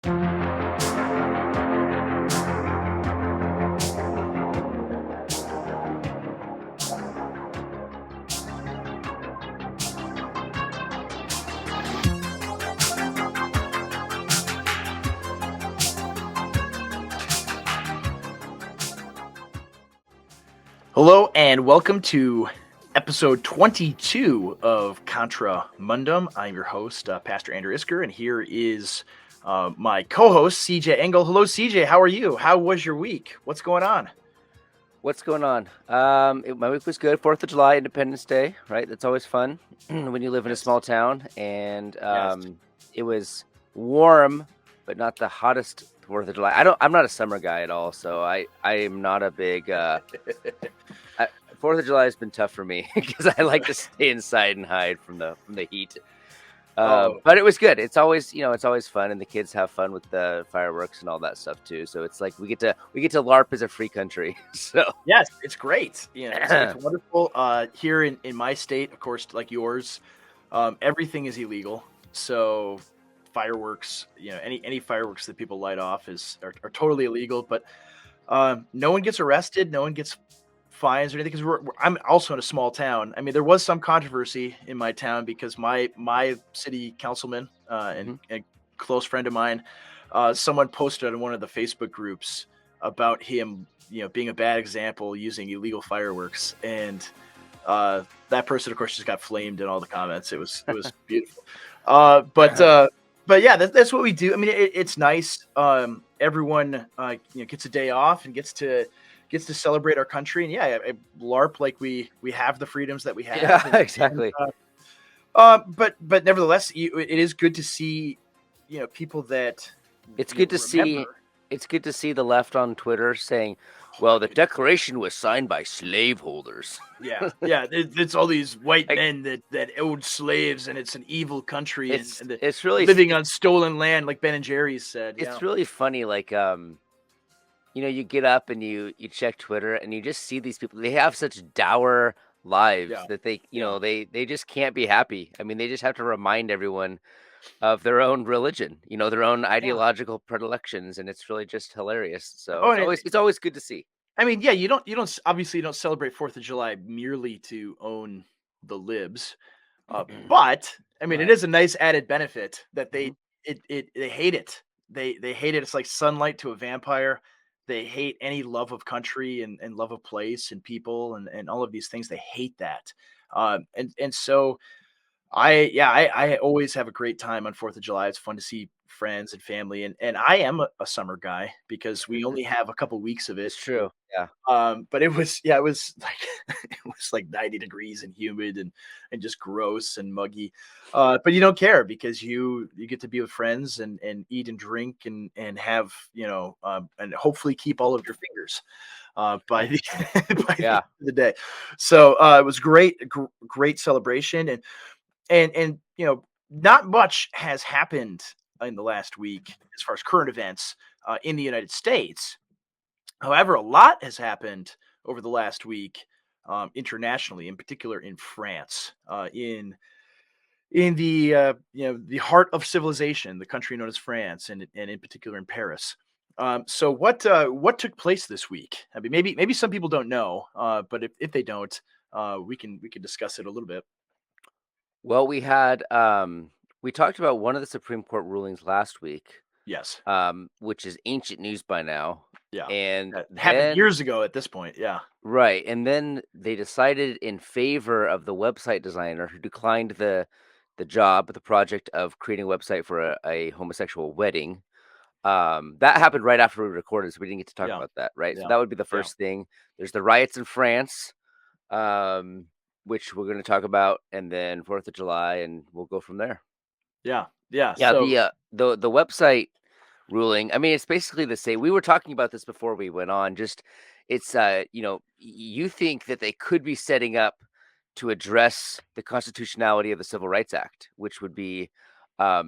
Hello and welcome to episode 22 of Contra Mundum. I'm your host, Pastor Andrew Isker, and here is my co-host, CJ Engel. Hello, CJ. How are you? How was your week? What's going on? What's going on? My week was good. 4th of July, Independence Day, right? That's always fun when you live in a small town. And it was warm, but not the hottest 4th of July. I'm not a summer guy at all, so I am not a big 4th of July has been tough for me because I like to stay inside and hide from the heat. But it was good. It's always fun, and the kids have fun with the fireworks and all that stuff too. So it's like we get to LARP as a free country. So yes, it's great. It's wonderful. Here in my state, of course, like yours, everything is illegal. So fireworks, any fireworks that people light off are totally illegal. But no one gets arrested. No one gets fines or anything because I'm also in a small town. I mean, there was some controversy in my town because my city councilman and a close friend of mine, someone posted on one of the Facebook groups about him, being a bad example using illegal fireworks, and that person, of course, just got flamed in all the comments. It was beautiful. But yeah, that's what we do. I mean, it's nice. Everyone gets a day off and gets to celebrate our country, and I LARP like we have the freedoms that we have. Yeah, exactly. But nevertheless, it is good to see, people that it's good to see. It's good to see the left on Twitter saying, "Well, the Declaration was signed by slaveholders." Yeah. It's all these white men that owned slaves, and it's an evil country. It's really living on stolen land, like Ben and Jerry's said. It's really funny, like you get up and you check Twitter and you just see these people. They have such dour lives that they just can't be happy. I mean, they just have to remind everyone of their own religion, their own ideological predilections, and it's really just hilarious. So it's always good to see. I mean, you don't obviously celebrate 4th of July merely to own the libs, but I mean, it is a nice added benefit that they hate it. They hate it. It's like sunlight to a vampire. They hate any love of country and love of place and people and all of these things. They hate that. And so I always have a great time on 4th of July. It's fun to see friends and family. And I am a summer guy because we only have a couple weeks of it. It's true. Yeah. But it was like it was like 90 degrees and humid and just gross and muggy. But you don't care because you get to be with friends and eat and drink and have, and hopefully keep all of your fingers by the end of the day. So it was great celebration and not much has happened in the last week as far as current events in the United States. However, a lot has happened over the last week internationally, in particular in France, in the the heart of civilization, the country known as France, and in particular in Paris. So what took place this week? I mean, maybe some people don't know, but if they don't, we can discuss it a little bit. Well, we talked about one of the Supreme Court rulings last week. Yes. Which is ancient news by now. Yeah. And that happened years ago at this point. Yeah. Right. And then they decided in favor of the website designer who declined the project of creating a website for a homosexual wedding. That happened right after we recorded, so we didn't get to talk about that, right? So that would be the first thing. There's the riots in France, which we're going to talk about, and then 4th of July, and we'll go from there. Yeah. So, the website ruling, I mean, it's basically the same. We were talking about this before we went on. Just it's you think that they could be setting up to address the constitutionality of the Civil Rights Act, which would be that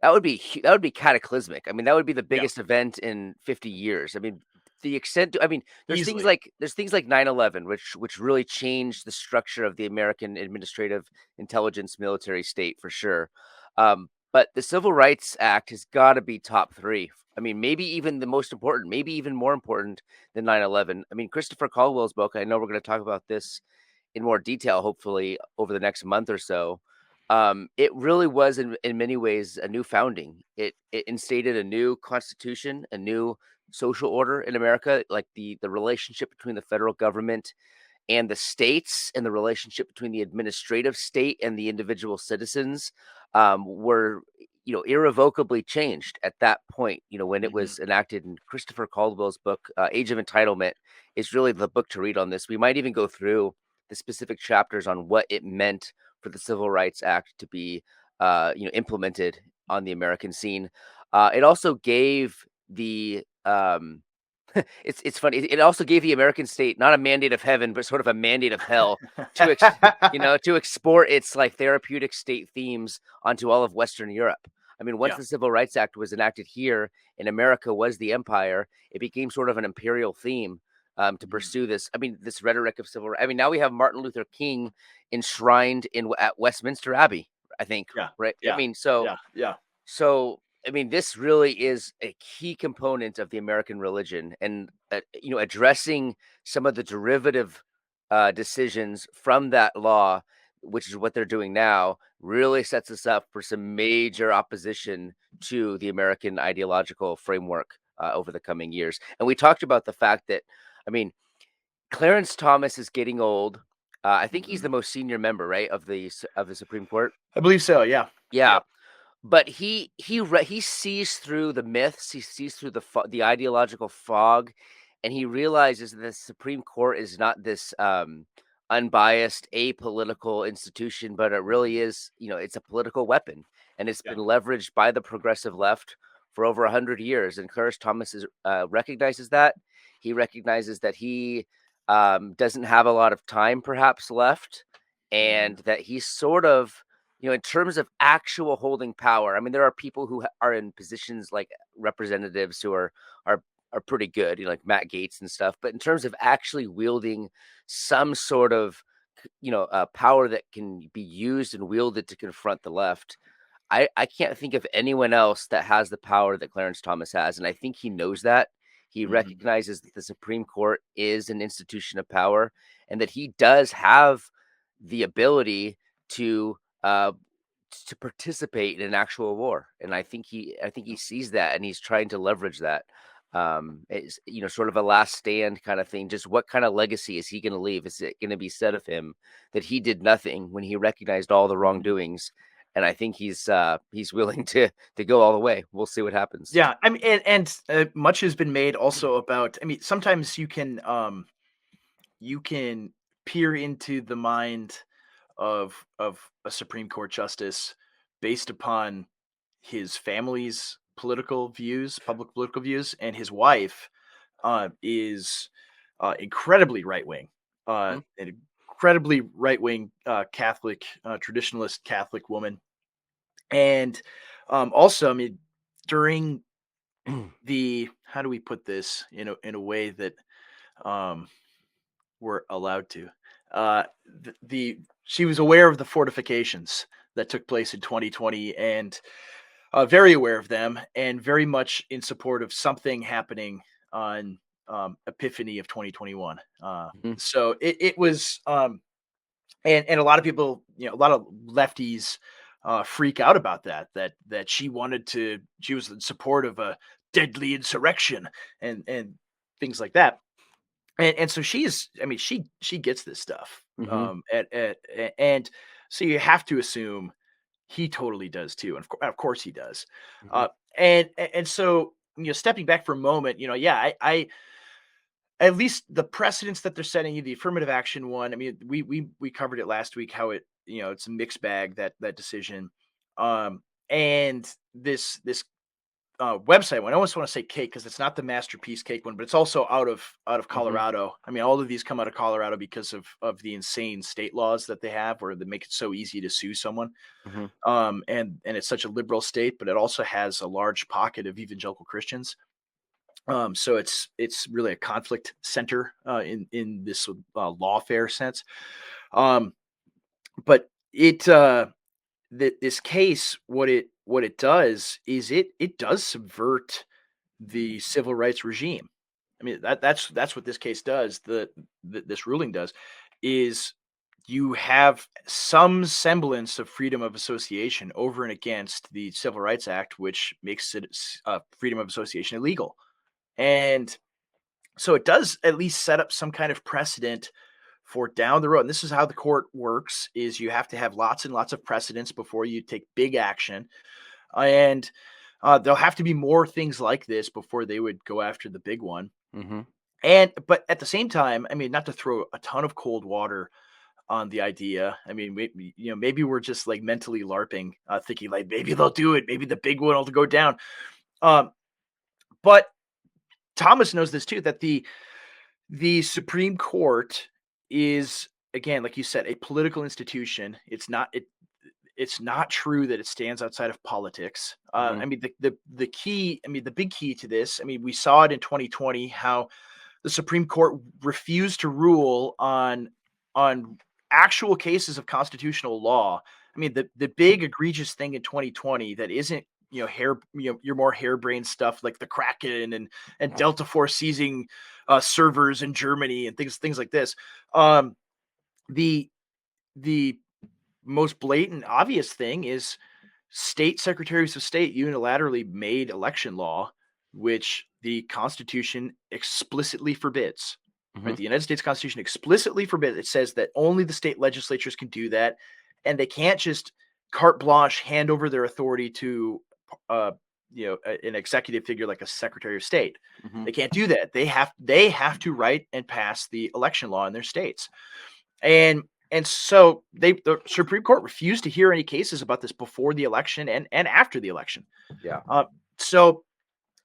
would be cataclysmic. I mean, that would be the biggest event in 50 years. I mean, the extent. I mean, there's things like 9/11, which really changed the structure of the American administrative intelligence military state for sure. But the Civil Rights Act has got to be top three. I mean, maybe even the most important, maybe even more important than 9/11. I mean, Christopher Caldwell's book, I know we're going to talk about this in more detail, hopefully over the next month or so. It really was in many ways a new founding. It instated a new constitution, a new social order in America, like the relationship between the federal government and the states, and the relationship between the administrative state and the individual citizens were, irrevocably changed at that point, when it Mhm. was enacted. In Christopher Caldwell's book, Age of Entitlement, is really the book to read on this. We might even go through the specific chapters on what it meant for the Civil Rights Act to be, implemented on the American scene. It also gave the it's funny. It also gave the American state not a mandate of heaven, but sort of a mandate of hell to to export its like therapeutic state themes onto all of Western Europe. I mean, once Yeah. the Civil Rights Act was enacted here and America was the empire, it became sort of an imperial theme to Mhm. pursue this. I mean, this rhetoric of civil rights. I mean, now we have Martin Luther King enshrined in at Westminster Abbey, I think, Yeah. right? I Yeah. mean, so Yeah. Yeah. so, I mean, this really is a key component of the American religion, and addressing some of the derivative decisions from that law, which is what they're doing now, really sets us up for some major opposition to the American ideological framework over the coming years. And we talked about the fact that, I mean, Clarence Thomas is getting old. I think he's Mhm. the most senior member, right, of the Supreme Court. I believe so, yeah. Yeah, Yep. but he sees through the myths, he sees through the ideological fog, and he realizes that the Supreme Court is not this, unbiased, apolitical institution, but it really is, it's a political weapon, and it's Yeah. been leveraged by the progressive left for over 100 years, and Clarence Thomas recognizes that. He recognizes that he, doesn't have a lot of time perhaps left, and Mhm. that he's sort of, in terms of actual holding power. I mean, there are people who are in positions like representatives who are are pretty good, like Matt Gaetz and stuff. But in terms of actually wielding some sort of, power that can be used and wielded to confront the left, I can't think of anyone else that has the power that Clarence Thomas has, and I think he knows that. He Mhm. recognizes that the Supreme Court is an institution of power, and that he does have the ability to uh, to participate in an actual war. And I think he sees that, and he's trying to leverage that. It's, sort of a last stand kind of thing. Just what kind of legacy is he going to leave? Is it going to be said of him that he did nothing when he recognized all the Mhm. wrongdoings? And I think he's willing to go all the way. We'll see what happens. Yeah, I mean, much has been made also about, I mean, sometimes you can peer into the mind of a Supreme Court justice based upon his family's political views, public political views, and his wife is incredibly right wing, Mhm. an incredibly right wing Catholic, traditionalist Catholic woman, and also, I mean, during the, how do we put this in a way that um, we're allowed to? The she was aware of the fortifications that took place in 2020, and very aware of them, and very much in support of something happening on Epiphany of 2021. Mhm. So it was, and a lot of people, a lot of lefties freak out about that she was in support of a deadly insurrection and things like that. And so she's, I mean, she gets this stuff. Mhm. And so you have to assume he totally does too, and of course he does. Mhm. Uh, and so, stepping back for a moment, yeah, I at least the precedents that they're setting you, the affirmative action one. I mean, we covered it last week, how it's a mixed bag, that decision, and this website one. I almost want to say cake because it's not the masterpiece cake one, but it's also out of Mhm. Colorado. I mean, all of these come out of Colorado because of the insane state laws that they have, where they make it so easy to sue someone. Mhm. And it's such a liberal state, but it also has a large pocket of evangelical Christians. So it's really a conflict center in this lawfare sense. Um, but it this case, what it does is it does subvert the civil rights regime. I mean, that's what this case does. This ruling does is you have some semblance of freedom of association over and against the Civil Rights Act, which makes it freedom of association illegal. And so it does at least set up some kind of precedent for down the road. And this is how the court works: is you have to have lots and lots of precedents before you take big action, and there'll have to be more things like this before they would go after the big one. Hmm. And but at the same time, I mean, not to throw a ton of cold water on the idea. I mean, maybe we're just like mentally LARPing, thinking like maybe they'll do it, maybe the big one will go down. Um, but Thomas knows this too, that the Supreme Court is, again, like you said, a political institution. It's not true that it stands outside of politics. Hmm. I mean, the key, I mean, the big key to this, I mean, we saw it in 2020 how the Supreme Court refused to rule on actual cases of constitutional law. I mean, the big egregious thing in 2020 that isn't, your more harebrained stuff like the Kraken and Delta Force seizing servers in Germany and things like this. Um, the the most blatant obvious thing is state secretaries of state unilaterally made election law, which the Constitution explicitly forbids. Hmm. Right? The United States Constitution explicitly forbids. It says that only the state legislatures can do that, and they can't just carte blanche hand over their authority to, uh, an executive figure like a Secretary of State. Hmm. They can't do that. They have to write and pass the election law in their states. And so the Supreme Court refused to hear any cases about this before the election and after the election. Yeah. Uh, so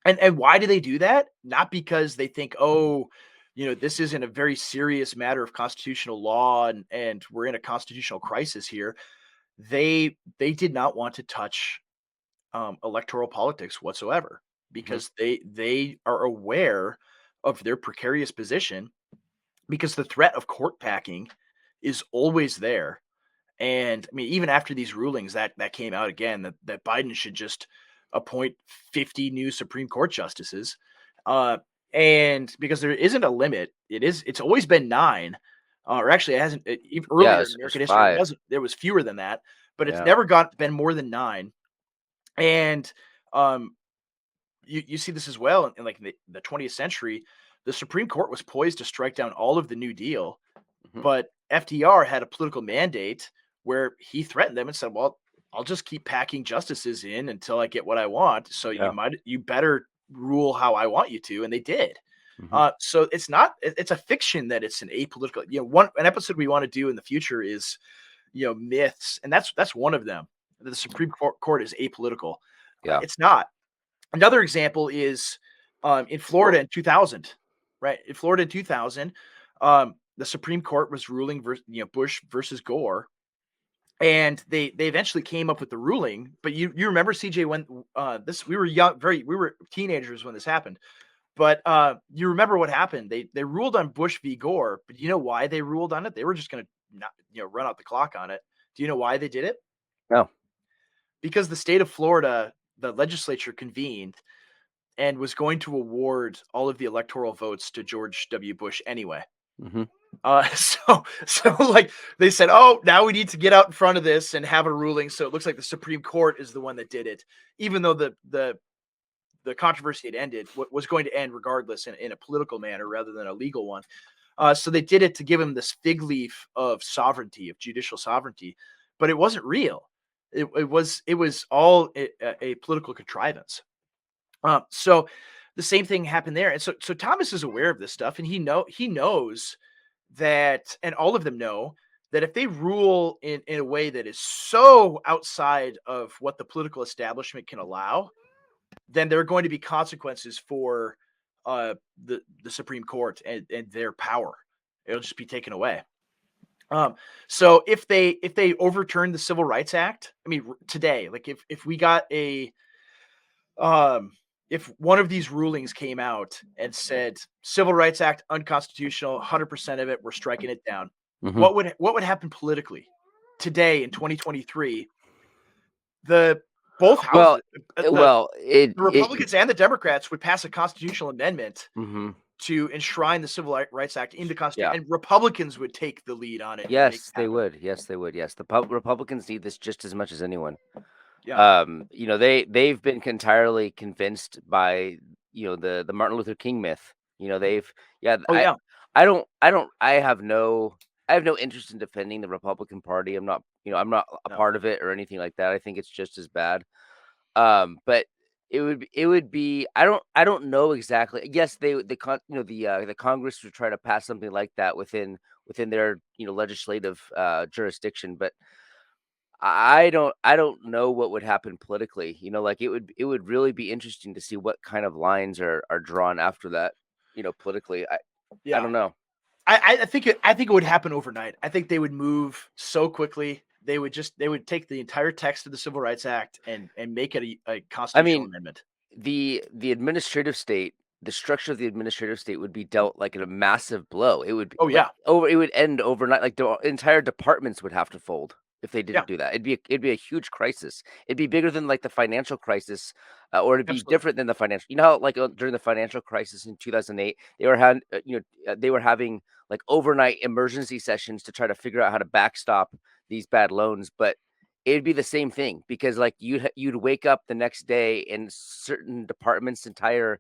and why do they do that? Not because they think, oh, this isn't a very serious matter of constitutional law and we're in a constitutional crisis here. They did not want to touch electoral politics whatsoever Hmm. because they are aware of their precarious position, because the threat of court packing is always there. And I mean, even after these rulings that came out again, that Biden should just appoint 50 new Supreme Court justices. Uh, and because there isn't a limit, it's always been nine. Or actually, it hasn't. Even Yeah. earlier in It's American history, it 5. wasn't. There was fewer than that, but it's Yeah. never been more than nine. And um, you see this as well in like the 20th century. The Supreme Court was poised to strike down all of the New Deal, Hmm. but FDR had a political mandate where he threatened them and said, "Well, I'll just keep packing justices in until I get what I want. So Yeah. you better rule how I want you to," and they did. Hmm. So it's not it's a fiction that it's an apolitical. An episode we want to do in the future is myths, and that's one of them. The Supreme Court is apolitical. Yeah. It's not. Another example is in Florida in 2000, right? In Florida in 2000, the Supreme Court was ruling, Bush versus Gore, and they eventually came up with the ruling. But you remember, CJ, when this we were young, we were teenagers when this happened. But you remember what happened? They ruled on Bush v. Gore, but you know why they ruled on it? They were just going to not run out the clock on it. Do you know why they did it? No. Because the state of Florida, the legislature convened and was going to award all of the electoral votes to George W. Bush anyway. Hmm. So like they said, oh, now we need to get out in front of this and have a ruling. So it looks like the Supreme Court is the one that did it, even though the controversy had ended, was going to end regardless in a political manner rather than a legal one. So they did it to give him this fig leaf of sovereignty, of judicial sovereignty, but it wasn't real. It was all a political contrivance. So the same thing happened there, and so Thomas is aware of this stuff, and he knows that, and all of them know that if they rule in a way that is so outside of what the political establishment can allow, then there are going to be consequences for the Supreme Court and their power. It'll just be taken away. So if they overturn the Civil Rights Act, I mean today, like if we got um if one of these rulings came out and said Civil Rights Act unconstitutional, 100% of it, we're striking it down, Hmm. what would happen politically today in 2023? the both Well, houses, eh, well, the Republicans and the Democrats would pass a constitutional amendment mhm, to enshrine the Civil Rights Act into yeah. Constitution, and Republicans would take the lead on it and make it Yes, they happen. would. Yes, they would. Yes, the Republicans need this just as much as anyone. Yeah. They've been entirely convinced by the Martin Luther King myth. They've yeah. Oh yeah. I have no interest in defending the Republican Party. I'm not a No. part of it or anything like that. I think it's just as bad. But it would be I don't know exactly. Yes, the Congress would try to pass something like that within their legislative jurisdiction, but I don't know what would happen politically. Like it would really be interesting to see what kind of lines are drawn after that. Politically, I Yeah. don't know. I think it would happen overnight. I think they would move so quickly. They would take the entire text of the Civil Rights Act and make it a I constitutional mean, amendment. the administrative state, the structure of the administrative state would be dealt like in a massive blow. It would be Oh like yeah. it would end overnight. Like the entire departments would have to fold if they Yeah. didn't do that. It'd be a huge crisis. It'd be bigger than like the financial crisis, or it'd be Absolutely. different than the financial. You know how like during the financial crisis in 2008, they were having like overnight emergency sessions to try to figure out how to backstop these bad loans, but it'd be the same thing because like you'd wake up the next day and certain departments entire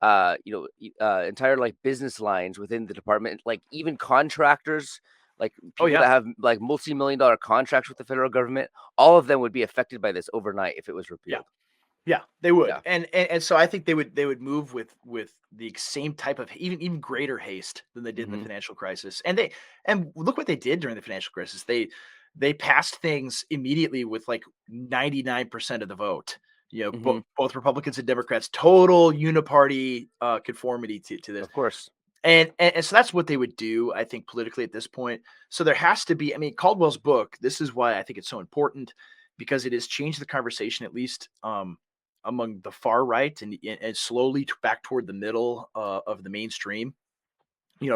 like business lines within the department, like even contractors, like Oh people yeah. that have like multi-million dollar contracts with the federal government, all of them would be affected by this overnight if it was Yeah. repealed. Yeah, they would, Yeah. and so I think they would move with the same type of even greater haste than they did in the Hmm. financial crisis, and look what they did during the financial crisis. They passed things immediately with like 99% of the vote. Hmm. Both Republicans and Democrats, total uniparty conformity to this, Of course. and so that's what they would do, I think, politically at this point. So there has to be, I mean, Caldwell's book, this is why I think it's so important, because it has changed the conversation, at least among the far right, and slowly back toward the middle of the mainstream.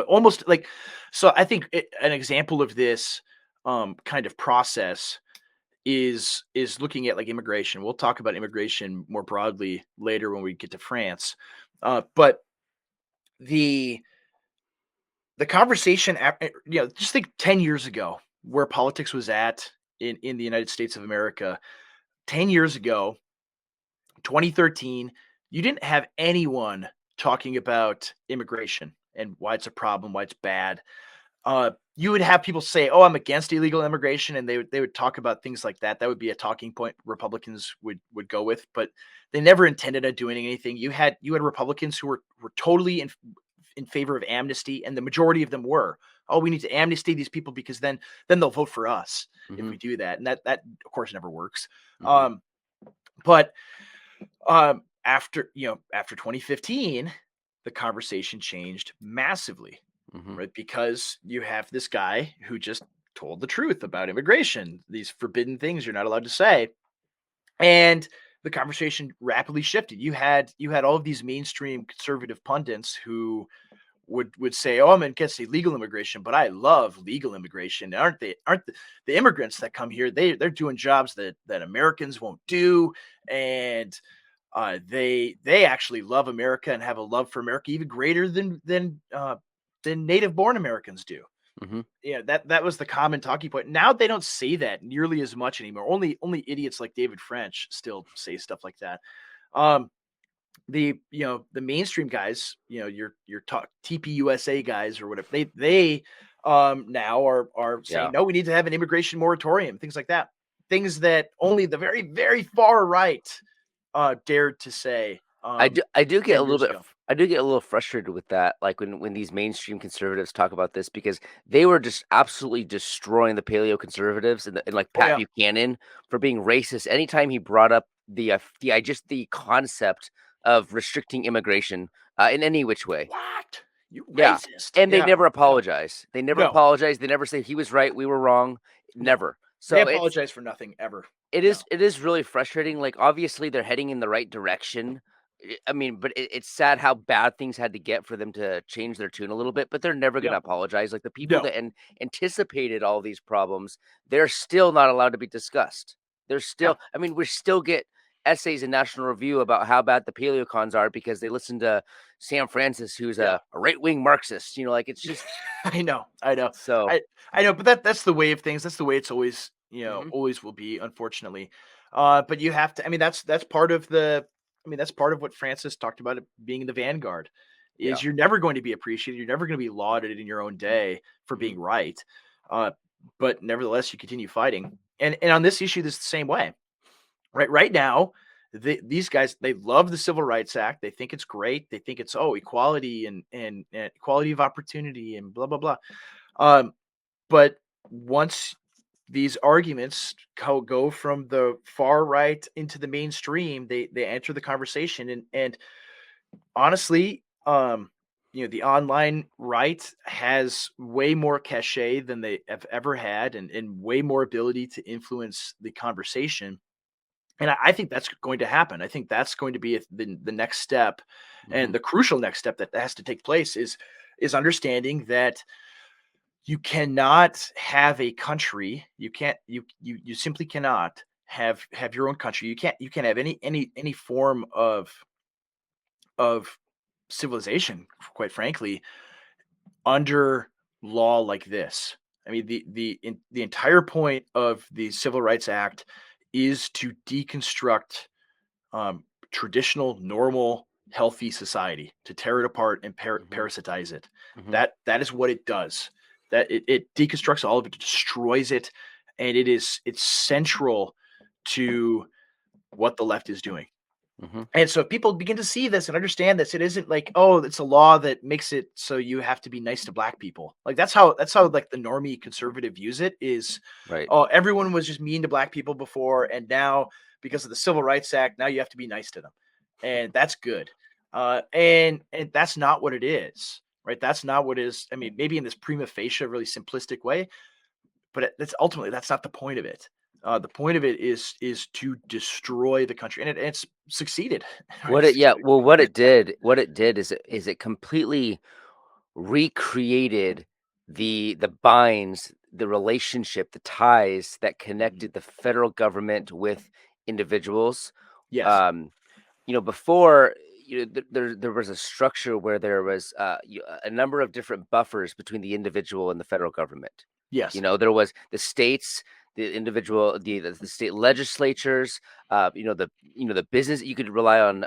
Almost like, so I think an example of this kind of process is looking at like immigration. We'll talk about immigration more broadly later when we get to France. But the the conversation, just think 10 years ago where politics was at in the United States of America. 10 years ago, 2013, you didn't have anyone talking about immigration and why it's a problem, why it's bad. You would have people say, "Oh, I'm against illegal immigration," and they would talk about things like that. That would be a talking point Republicans would go with, but they never intended on doing anything. You had Republicans who were totally in favor of amnesty, and the majority of them were. Oh, we need to amnesty these people because then they'll vote for us if Hmm. we do that, and that of course never works. Hmm. Um, but after 2015, the conversation changed massively, Hmm. right? Because you have this guy who just told the truth about immigration, these forbidden things you're not allowed to say, and the conversation rapidly shifted. You had all of these mainstream conservative pundits who would say, "Oh, I'm against illegal immigration, but I love legal immigration. Aren't they? Aren't the immigrants that come here? They're doing jobs that Americans won't do, and they actually love America and have a love for America even greater than native born Americans do." Hmm. Yeah, that was the common talking point. Now they don't say that nearly as much anymore. Only idiots like David French still say stuff like that. Um, the mainstream guys, your talk TPUSA guys or whatever, they now are saying Yeah. no, we need to have an immigration moratorium, things like that. Things that only the very, very far right dared to say I do get a 10 little years bit ago. I do get a little frustrated with that, like when these mainstream conservatives talk about this because they were just absolutely destroying the paleo conservatives and like Oh Pat yeah. Buchanan for being racist. Anytime he brought up the concept of restricting immigration in any which way. What? You Yeah. racist. And they Yeah. never No. apologize. They never No. apologize. They never say he was right, we were wrong. No. Never. They So apologize for nothing ever. it No. is it is really frustrating. Like obviously they're heading in the right direction. I mean, but it's sad how bad things had to get for them to change their tune a little bit. But they're never going Yeah. to apologize. Like the people No. that anticipated all these problems, they're still not allowed to be discussed. There's Yeah. still, I mean, we still get essays in National Review about how bad the paleocons are because they listen to Sam Francis, who's Yeah. a right wing Marxist. Like it's just I know, I know. so. I know, but that's the way of things. That's the way it's always, Hmm. always will be, unfortunately. But you have to. I mean, that's part of the. I mean, that's part of what Francis talked about, it being in the vanguard. Yeah. Is you're never going to be appreciated. You're never going to be lauded in your own day for Hmm. being right. Uh, but nevertheless, you continue fighting. And on this issue, this is the same way. Right now, these guys, they love the Civil Rights Act. They think it's great. They think it's, equality and equality of opportunity and blah blah blah. Um, but once these arguments go from the far right into the mainstream, they enter the conversation, and honestly, the online right has way more cachet than they have ever had, and way more ability to influence the conversation. And I think that's going to happen. I think that's going to be the next step, Hmm. and the crucial next step that has to take place is understanding that you cannot have a country. You can't. You simply cannot have your own country. You can't have any form of civilization, quite frankly, under law like this. I mean, the entire point of the Civil Rights Act is to deconstruct um, traditional, normal, healthy society, to tear it apart and Hmm. parasitize it. Hmm. That is what it does. That it deconstructs all of it, destroys it, and it's central to what the left is doing. Hmm. And so if people begin to see this and understand this, it isn't like, oh, it's a law that makes it so you have to be nice to black people. Like that's how like the normie conservative views it is, Right. oh, everyone was just mean to black people before, and now because of the Civil Rights Act, now you have to be nice to them. And that's good. And that's not what it is. Right. That's not what is. I mean, maybe in this prima facie, really simplistic way, but that's ultimately that's not the point of it. The point of it is to destroy the country, and it's succeeded. Right? What it Yeah, well, what it did is it completely recreated the binds, the relationship, the ties that Mhm. connected the federal government with individuals. Yes. Um, Before, there was a structure where there was a number of different buffers between the individual and the federal government. Yes. There was the states, the individual, the state legislatures, the business. You could rely on,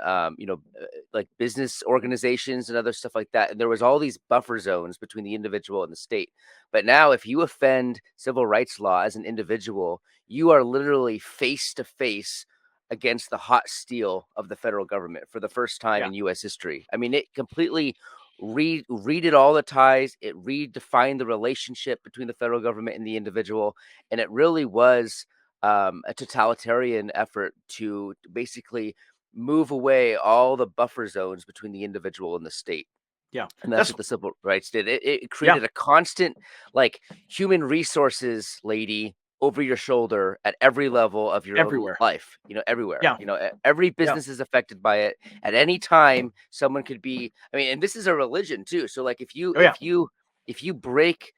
like business organizations and other stuff like that. And there was all these buffer zones between the individual and the state. But now, if you offend civil rights law as an individual, you are literally face to face against the hot steel of the federal government for the first time Yeah. in U.S. history. I mean, it completely redid all the ties. It redefined the relationship between the federal government and the individual, and it really was a totalitarian effort to basically move away all the buffer zones between the individual and the state. Yeah. And that's That's what the civil rights did. It yeah. created a constant, like, human resources lady over your shoulder at every level of your Everywhere. life, everywhere. Yeah. Every Yeah. business is affected by it. At any time, someone could be, I mean, and this is a religion too. So like if you Oh yeah. if you if you break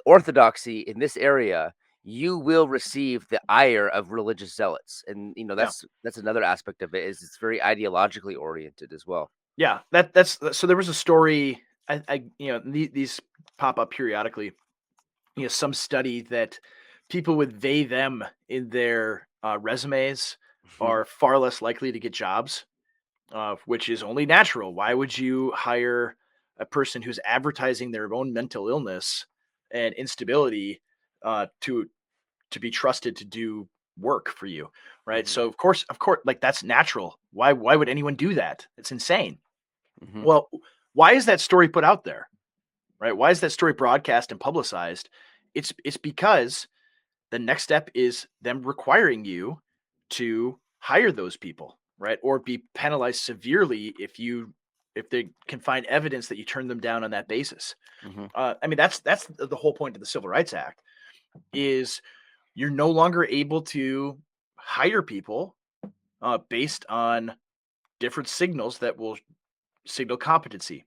orthodoxy in this area, you will receive the ire of religious zealots. And Yeah. that's another aspect of it, is it's very ideologically oriented as well. Yeah. That's so there was a story. These pop up periodically. Some study that people with they them in their resumes are far less likely to get jobs, which is only natural. Why would you hire a person who's advertising their own mental illness and instability to be trusted to do work for you, right? Hmm. So of course, like that's natural. Why would anyone do that? It's insane. Hmm. Well, why is that story put out there, right? Why is that story broadcast and publicized? It's because the next step is them requiring you to hire those people, right? Or be penalized severely if they can find evidence that you turn them down on that basis. Hmm. I mean, that's the whole point of the Civil Rights Act is you're no longer able to hire people based on different signals that will signal competency,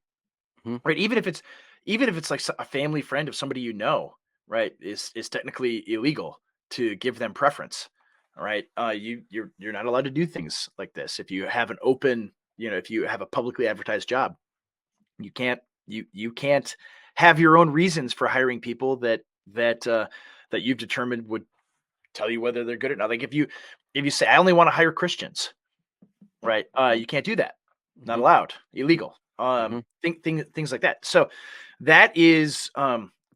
Hmm. right? Even if it's like a family friend of somebody right, is technically illegal to give them preference. All right, you're not allowed to do things like this. If you have an open, if you have a publicly advertised job, you can't you can't have your own reasons for hiring people that that you've determined would tell you whether they're good or not. Like if you say I only want to hire Christians, right? You can't do that. Not Hmm. allowed. Illegal. Hmm. Things like that. So that is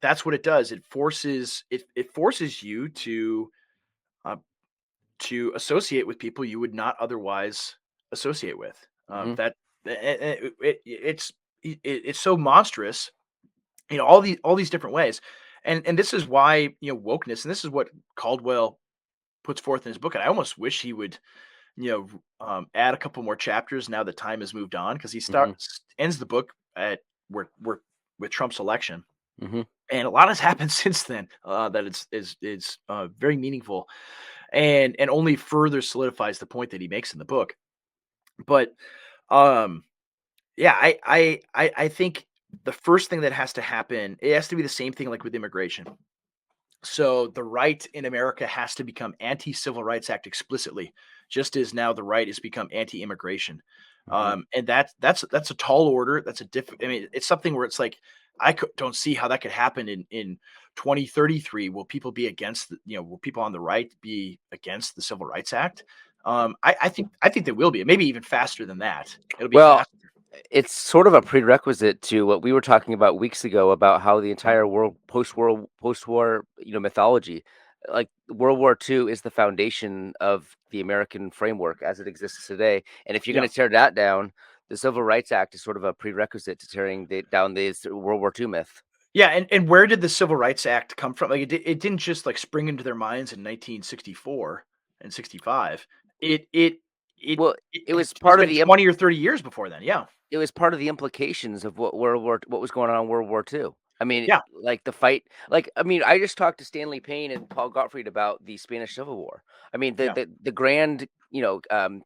that's what it does. It forces you uh, to associate with people you would not otherwise associate with. Hmm. That it's so monstrous, all these different ways, and this is why wokeness, and this is what Caldwell puts forth in his book. And I almost wish he would add a couple more chapters now that time has moved on, because he Hmm. starts ends the book at where with Trump's election, Hmm. and a lot has happened since then that is very meaningful, and only further solidifies the point that he makes in the book. But um, yeah, I think the first thing that has to happen, it has to be the same thing like with immigration. So the right in America has to become anti-Civil Rights Act explicitly, just as now the right has become anti-immigration. Hmm. And that's a tall order. That's a I mean, it's something where it's like don't see how that could happen in 2033. Will people be against will people on the right be against the Civil Rights Act? I think they will be. Maybe even faster than that. It'll be Well, faster. it's sort of a prerequisite to what we were talking about weeks ago about how the entire post-war mythology, like World War II, is the foundation of the American framework as it exists today. And if you're Yeah. going to tear that down, the Civil Rights Act is sort of a prerequisite to tearing down the World War II myth. Yeah, and where did the Civil Rights Act come from? Like it didn't just like spring into their minds in 1964 and 65. It it it Well, it it was it's part of been the 20 or 30 years before then. Yeah. it was part of the implications of what was going on in World War II. I mean, Yeah. like the fight, like I mean, I just talked to Stanley Payne and Paul Gottfried about the Spanish Civil War. I mean, Yeah. the grand,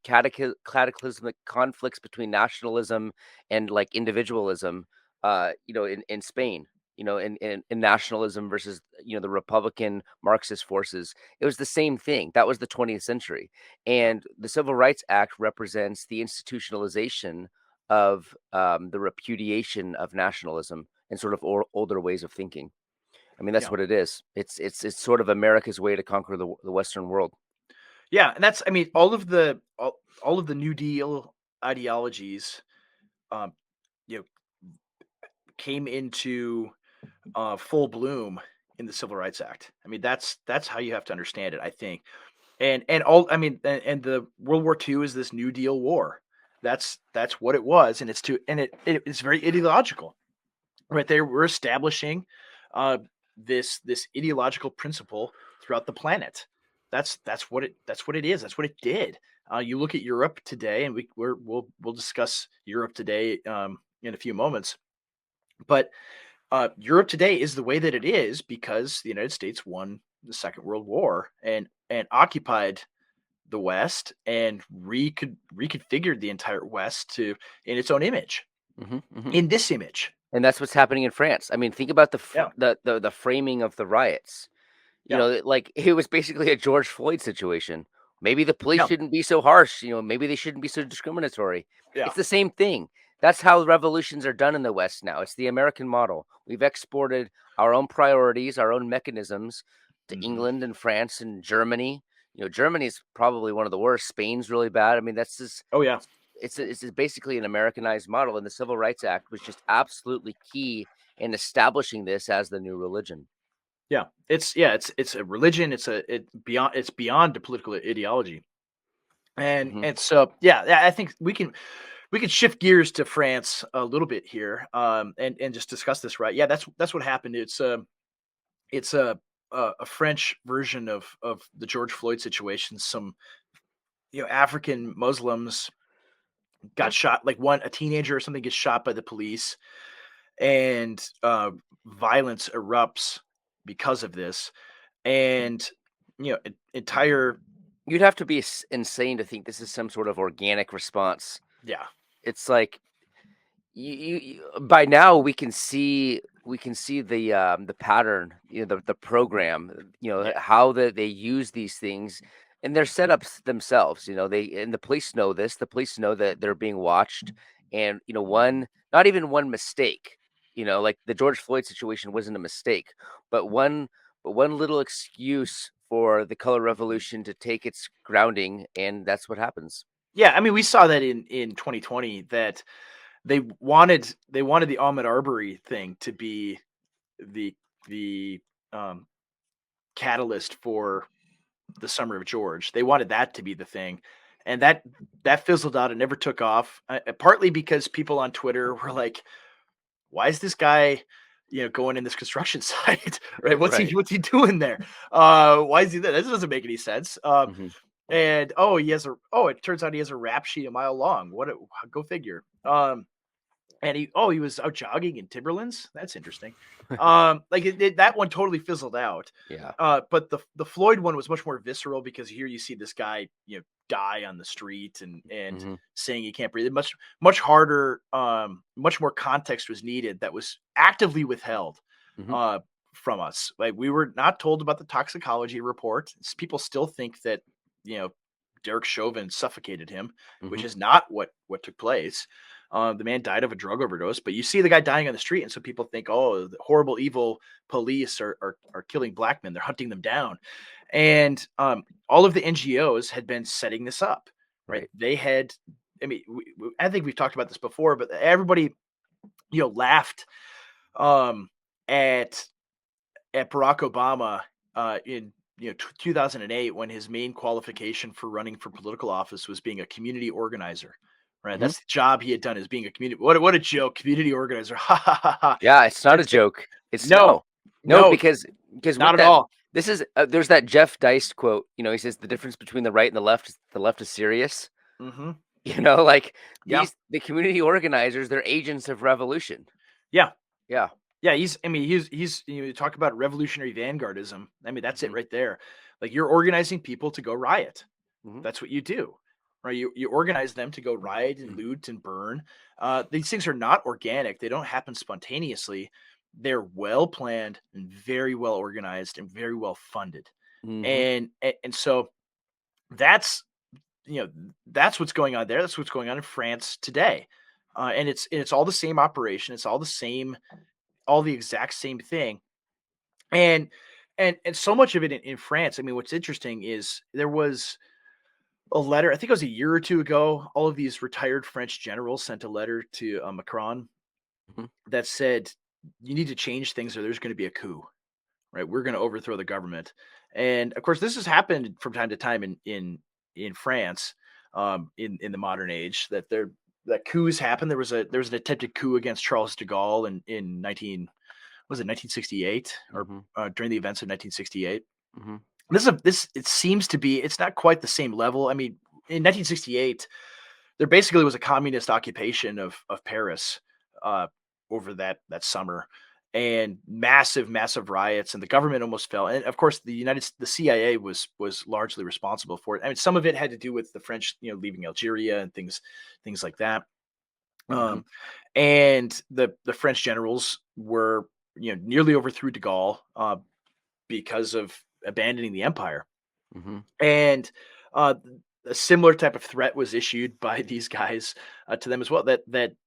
cataclysmic conflicts between nationalism and like individualism, in Spain, in nationalism versus the Republican Marxist forces. It was the same thing. That was the 20th century, Yeah. and the Civil Rights Act represents the institutionalization of the repudiation of nationalism and sort of older ways of thinking. I mean, that's Yeah. what it is. It's sort of America's way to conquer the Western world. Yeah, and that's I mean all of the New Deal ideologies um you know came into full bloom in the Civil Rights Act. I mean that's how you have to understand it, I think. And all I mean, and the World War II is this New Deal war. That's what it was, and it's very ideological, right? There, we're establishing uh, this ideological principle throughout the planet. That's what it is. That's what it did. You look at Europe today, and we'll discuss Europe today in a few moments. But Europe today is the way that it is because the United States won the Second World War and occupied the West and reconfigured the entire West to in its own image, Hmm. Hmm. in this image. And that's what's happening in France. I mean, think about Yeah, the framing of the riots. yeah, Like it was basically a George Floyd situation. Maybe the police yeah, shouldn't be so harsh. Maybe they shouldn't be so discriminatory. yeah. It's the same thing. That's how revolutions are done in the West now. It's the American model. We've exported our own priorities, our own mechanisms to Hmm. England and France and Germany. Germany's probably one of the worst. Spain's really bad. I mean, that's just Oh yeah, it's basically an Americanized model, and the Civil Rights Act was just absolutely key in establishing this as the new religion. yeah. It's a religion. It's beyond the political ideology. And Hmm. and so yeah, I think we can shift gears to France a little bit here, and just discuss this, right? Yeah, that's what happened. It's a French version of the George Floyd situation. Some African Muslims got shot, like a teenager or something gets shot by the police, and violence erupts because of this, and entire You'd have to be insane to think this is some sort of organic response. yeah, It's like by now we can see the pattern, the program, yeah, how they use these things. and they're set up themselves. And the police know this. The police know that they're being watched, and not even one mistake. Like the George Floyd situation wasn't a mistake, but one little excuse for the color revolution to take its grounding, and that's what happens. Yeah, I mean, we saw that in 2020 that they wanted the Ahmaud Arbery thing to be the the um, catalyst for the Summer of George. They wanted that to be the thing, and that fizzled out and never took off. Partly because people on Twitter were like, "Why is this guy, going in this construction site? Right? What's he Right. what's he doing there? Why is he there? This doesn't make any sense." Hmm. And it turns out he has a rap sheet a mile long. Go figure. And he was out jogging in Timberlands. That's interesting. Like that one totally fizzled out. Yeah. But the Floyd one was much more visceral because here you see this guy, die on the street and Hmm. saying he can't breathe. Much harder, much more context was needed that was actively withheld Hmm. uh, from us. Like we were not told about the toxicology report. People still think that you know Derek Chauvin suffocated him, which Hmm. is not what took place. The man died of a drug overdose, but you see the guy dying on the street, and so people think, oh, the horrible, evil police are killing black men. They're hunting them down, and all of the NGOs had been setting this up, right? Right. They had, I mean, I think we've talked about this before, but everybody, laughed um, at Barack Obama in 2008 when his main qualification for running for political office was being a community organizer. Right, Hmm. that's the job he had done as being a community. What a joke, community organizer. Ha ha ha ha. Yeah, it's not a That's it. joke. It's No, no, no, because not with at that, all. this is there's that Jeff Deist quote. He says the difference between the right and the left is serious. Hmm. Like Yeah, the community organizers, they're agents of revolution. yeah, Yeah. yeah. He's you talk about revolutionary vanguardism. I mean, that's it Hmm. right there. Like you're organizing people to go riot. Hmm. That's what you do, right? You organize them to go riot and loot and burn. These things are not organic. They don't happen spontaneously. They're well planned and very well organized and very well funded. Hmm. And so that's you know that's what's going on there. That's what's going on in France today. And it's all the same operation. It's all the exact same thing. And and so much of it in France. I mean, what's interesting is there was a letter. I think it was a year or two ago. All of these retired French generals sent a letter to Macron Hmm. that said, "You need to change things, or there's going to be a coup. Right? We're going to overthrow the government." And of course, this has happened from time to time in France, in the modern age. That coups happen. There was an attempted coup against Charles de Gaulle in 1968 or Hmm. during the events of 1968. Hmm. This it seems to be it's not quite the same level. I mean, in 1968, there basically was a communist occupation of Paris uh, over that summer, and massive riots, and the government almost fell. And of course, the CIA was largely responsible for it. I mean, some of it had to do with the French, leaving Algeria and things like that. Hmm. Um, and the French generals were nearly overthrew de Gaulle because of abandoning the empire. Hmm. And uh, a similar type of threat was issued by these guys to them as well. That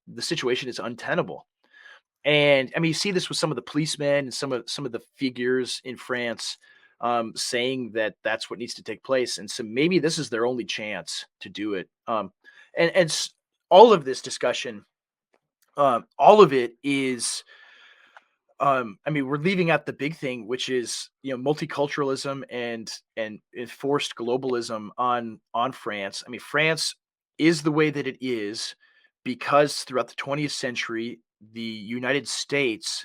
the situation is untenable. And I mean, you see this with some of the policemen and some of the figures in France saying that that's what needs to take place. And so maybe this is their only chance to do it. And all of this discussion, all of it is I mean, we're leaving out the big thing, which is multiculturalism and enforced globalism on France. I mean, France is the way that it is because throughout the 20th century, the United States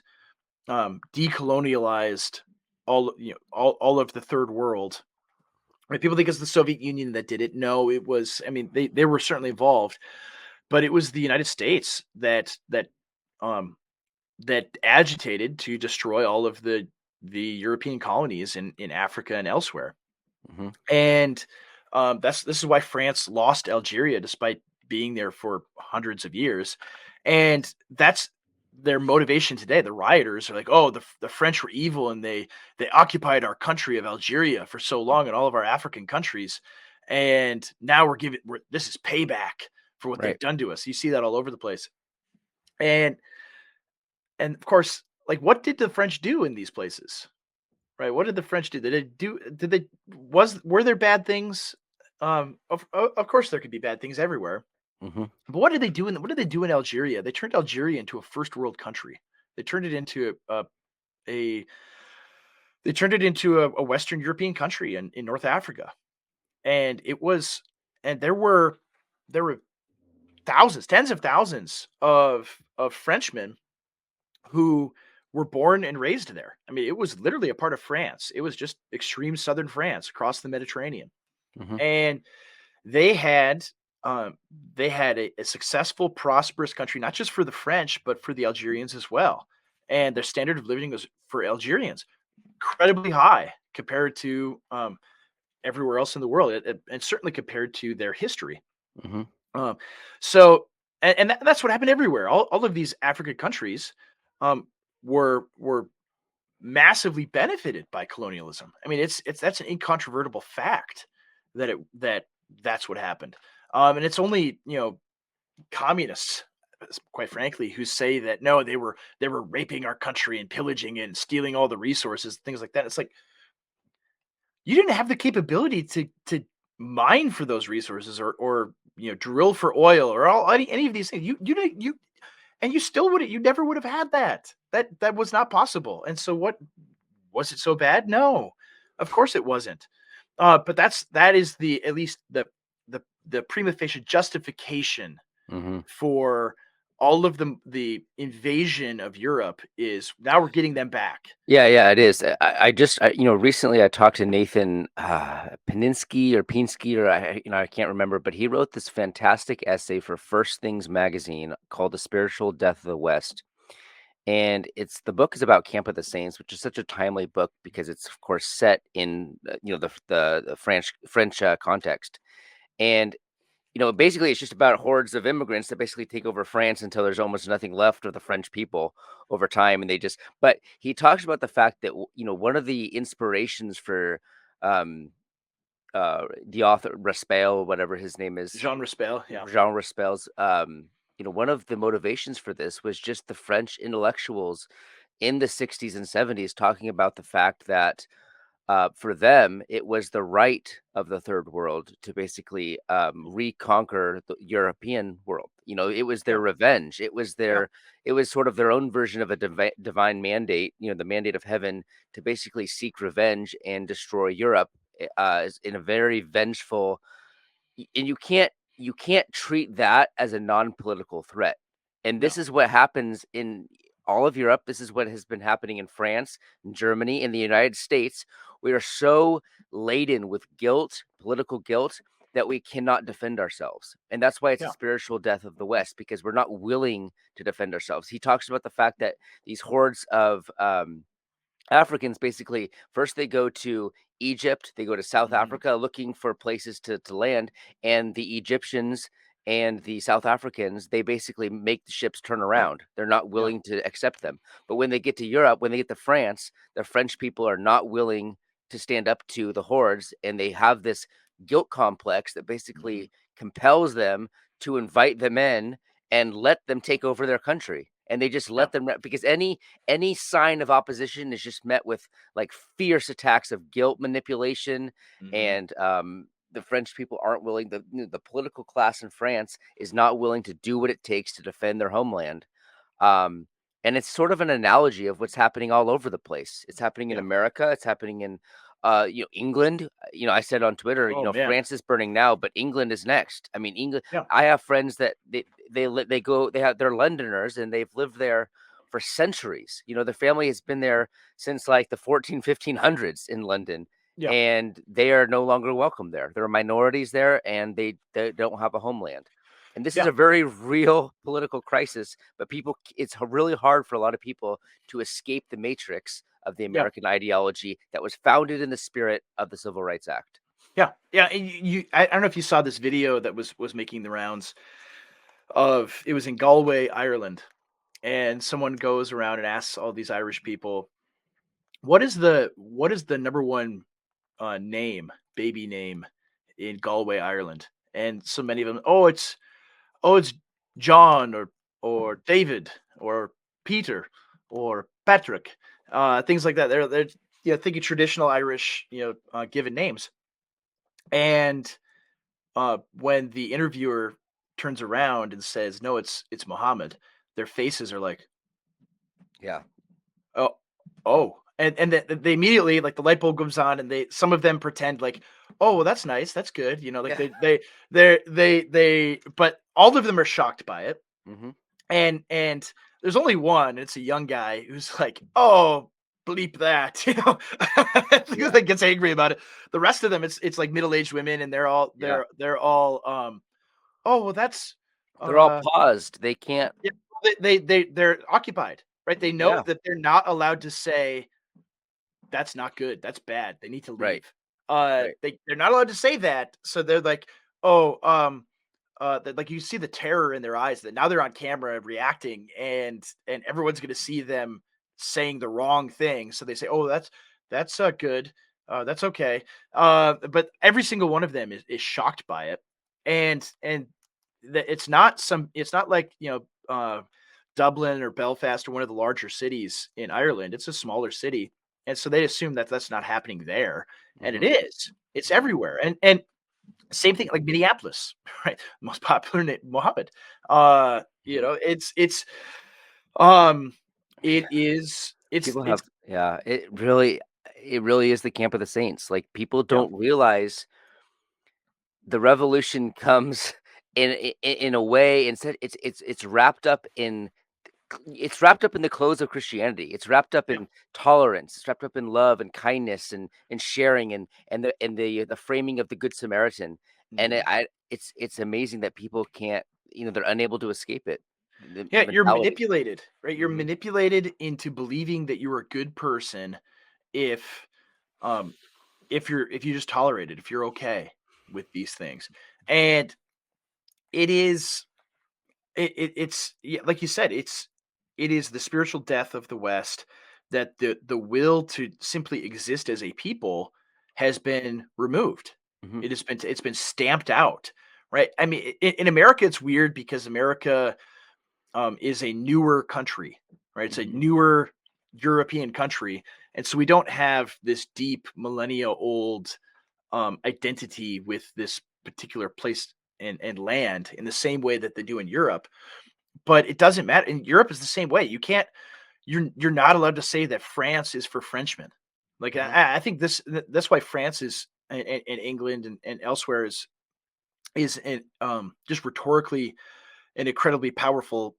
decolonialized all of the third world. Right? People think it's the Soviet Union that did it. No, it was. I mean, they were certainly involved, but it was the United States um, that agitated to destroy all of the European colonies in Africa and elsewhere. Hmm. And this is why France lost Algeria despite being there for hundreds of years. And their motivation today. The rioters are like, oh, the French were evil and they occupied our country of Algeria for so long and all of our African countries, and now this is payback for what they've Right. done to us. You see that all over the place, and of course, like, what did the French do in these places? Right? What did the French do? Did they was were there bad things? Of course there could be bad things everywhere. Hmm. But what did they do in Algeria? They turned Algeria into a first world country. They turned it into a they turned it into a Western European country in North Africa. And it was and there were thousands, tens of thousands of Frenchmen who were born and raised there. I mean, it was literally a part of France. It was just extreme southern France across the Mediterranean. Hmm. And they had um, they had a successful, prosperous country, not just for the French, but for the Algerians as well. And their standard of living was for Algerians incredibly high compared to everywhere else in the world, and certainly compared to their history. Hmm. Um, so, that's what happened everywhere. All of these African countries um, were massively benefited by colonialism. I mean, it's that's an incontrovertible fact that's what happened. And it's only communists, quite frankly, who say that no, they were raping our country and pillaging it and stealing all the resources, things like that. It's like you didn't have the capability to mine for those resources or drill for oil or any of these things. You didn't you and you still would you never would have had that. That was not possible. And so what was it so bad? No, of course it wasn't. But that is the at least the prima facie justification Hmm. for all of the invasion of Europe is now we're getting them back. Yeah, yeah, it is. Recently I talked to Nathan Paninsky or Pinsky, or I can't remember, but he wrote this fantastic essay for First Things magazine called "The Spiritual Death of the West." And the book is about Camp of the Saints, which is such a timely book because it's of course set in the French context. And basically it's just about hordes of immigrants that basically take over France until there's almost nothing left of the French people over time. And but he talks about the fact that, one of the inspirations for um, the author Raspail, whatever his name is, Jean Raspail, yeah. Jean Raspail's, one of the motivations for this was just the French intellectuals in the 60s and 70s talking about the fact that for them, it was the right of the third world to basically reconquer the European world. It was their Yeah, revenge. It was yeah. it was sort of their own version of a divine mandate. The mandate of heaven to basically seek revenge and destroy Europe in a very vengeful. And you can't treat that as a non-political threat. And this No. is what happens in all of Europe. This is what has been happening in France, in Germany, in the United States. We are so laden with guilt, political guilt, that we cannot defend ourselves. And that's why it's a Yeah. spiritual death of the West, because we're not willing to defend ourselves. He talks about the fact that these hordes of Africans basically first they go to Egypt, they go to South Mhm. Africa looking for places to land, and the Egyptians and the South Africans they basically make the ships turn Yeah. around. They're not Yeah. willing to accept them. But when they get to Europe, when they get to France, the French people are not willing to stand up to the hordes, and they have this guilt complex that Mhm. basically compels them to invite them in and let them take over their country. And they just Yeah. let them because any sign of opposition is just met with like fierce attacks of guilt manipulation. Mhm. And the French people aren't willing, the political class in France is not willing to do what it takes to defend their homeland. um, and it's sort of an analogy of what's happening all over the place. It's happening in Yeah. America. It's happening in England. I said on Twitter, Oh, man. France is burning now, but England is next. I mean, England. Yeah. I have friends that they're Londoners and they've lived there for centuries. Their family has been there since like the 1500s in London, Yeah. and they are no longer welcome there. There are minorities there, and they don't have a homeland. And this is Yeah. a very real political crisis, but it's really hard for a lot of people to escape the matrix of the Yeah. American ideology that was founded in the spirit of the Civil Rights Act. Yeah. Yeah. And I don't know if you saw this video that was making the rounds of it was in Galway, Ireland, and someone goes around and asks all these Irish people, what is the number one name, baby name in Galway, Ireland? And so many of them, it's John or David or Peter or Patrick, things like that. They're thinking traditional Irish, given names. And when the interviewer turns around and says, "No, it's Muhammad," their faces are like, Yeah. "Oh, oh," and they immediately, like, the light bulb goes on, and some of them pretend like, "Oh, well, that's nice, that's good," like Yeah. but all of them are shocked by it. Hmm. And there's only one, it's a young guy who's like, "Oh, bleep that," Yeah. that gets angry about it. The rest of them, it's like middle-aged women, and Yeah. they're all, "Oh, well, that's, They're all uh" paused. They can't. yeah, they're occupied, right? They know Yeah. that they're not allowed to say, "That's not good, that's bad, they need to Right. leave." Right. They're not allowed to say that, so they're like, "Oh, that, like, you see the terror in their eyes that now they're on camera reacting, and everyone's going to see them saying the wrong thing, so they say, "Oh, that's good, that's okay." But every single one of them is shocked by it, and it's not like, Dublin or Belfast or one of the larger cities in Ireland. It's a smaller city, and so they assume that that's not happening there, and it Hmm. is. It's Hmm. everywhere, and same thing like Minneapolis, right? Most popular name, Mohammed. Hmm. Um, it is, People it's have. Yeah. It really is the camp of the saints. Like, people yeah, don't realize the revolution comes in a way. Instead, it's wrapped up in the clothes of Christianity. It's wrapped up yeah, in tolerance. It's wrapped up in love and kindness and sharing and the framing of the Good Samaritan. And mhm. it's amazing that people can't. They're unable to escape it. The Yeah. You're mentality. manipulated, right? You're Hmm. manipulated into believing that you're a good person if, um, if you just tolerate it, if you're okay with these things, and it is it's yeah, like you said, it is the spiritual death of the West, that the will to simply exist as a people has been removed. Hmm. It's been stamped out, right? I mean, in America, it's weird because America, is a newer country, right? It's a Hmm. newer European country, and so we don't have this deep millennia old, identity with this particular place and land in the same way that they do in Europe. But it doesn't matter. In Europe is the same way. You can't you're not allowed to say that France is for Frenchmen. Like, Hmm. I think that's why France is, and England and elsewhere is just rhetorically an incredibly powerful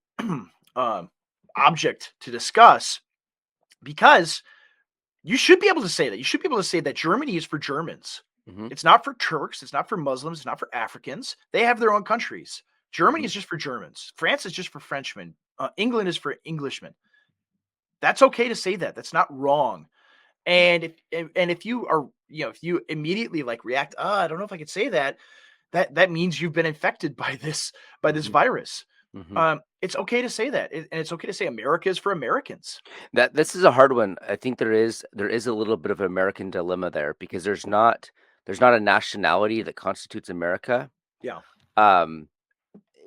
um, object to discuss, because you should be able to say that. You should be able to say that Germany is for Germans. Hmm. It's not for Turks. It's not for Muslims. It's not for Africans. They have their own countries. Germany Hmm. is just for Germans. France is just for Frenchmen. England is for Englishmen. That's okay to say that. That's not wrong. And if you are, if you immediately like react, I don't know if I could say that. That means you've been infected by this Hmm. virus. Hmm. It's okay to say that, and it's okay to say America is for Americans. That this is a hard one. I think there is a little bit of an American dilemma there, because there's not a nationality that constitutes America. Yeah. Um,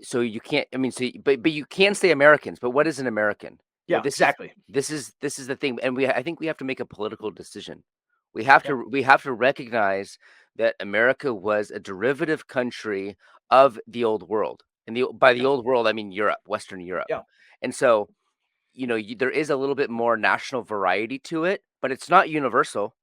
so you can't. I mean, but you can say Americans. But what is an American? Yeah. This is Exactly. the thing, and I think we have to make a political decision. We have to recognize that America was a derivative country of the old world, and by the Yeah. old world I mean Europe, Western Europe, Yeah. and so there is a little bit more national variety to it, but it's not universal.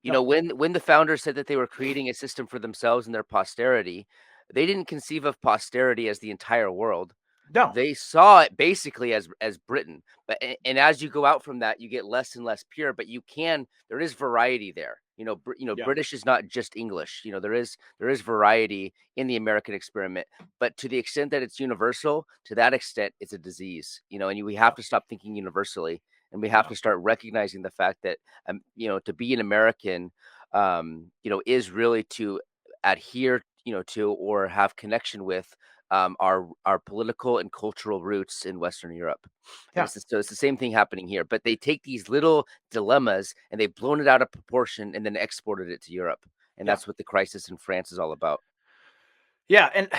No. When the founders said that they were creating a system for themselves and their posterity, they didn't conceive of posterity as the entire world. No. They saw it basically as Britain. And as you go out from that, you get less and less pure, but there is variety there. Yeah. British is not just English. There is variety in the American experiment, but to the extent that it's universal, to that extent it's a disease. And we have Yeah. to stop thinking universally, and we have Yeah. to start recognizing the fact that to be an American, is really to adhere, to or have connection with our political and cultural roots in Western Europe. And Yeah. it's the same thing happening here. But they take these little dilemmas and they've blown it out of proportion and then exported it to Europe. And Yeah. that's what the crisis in France is all about. Yeah, and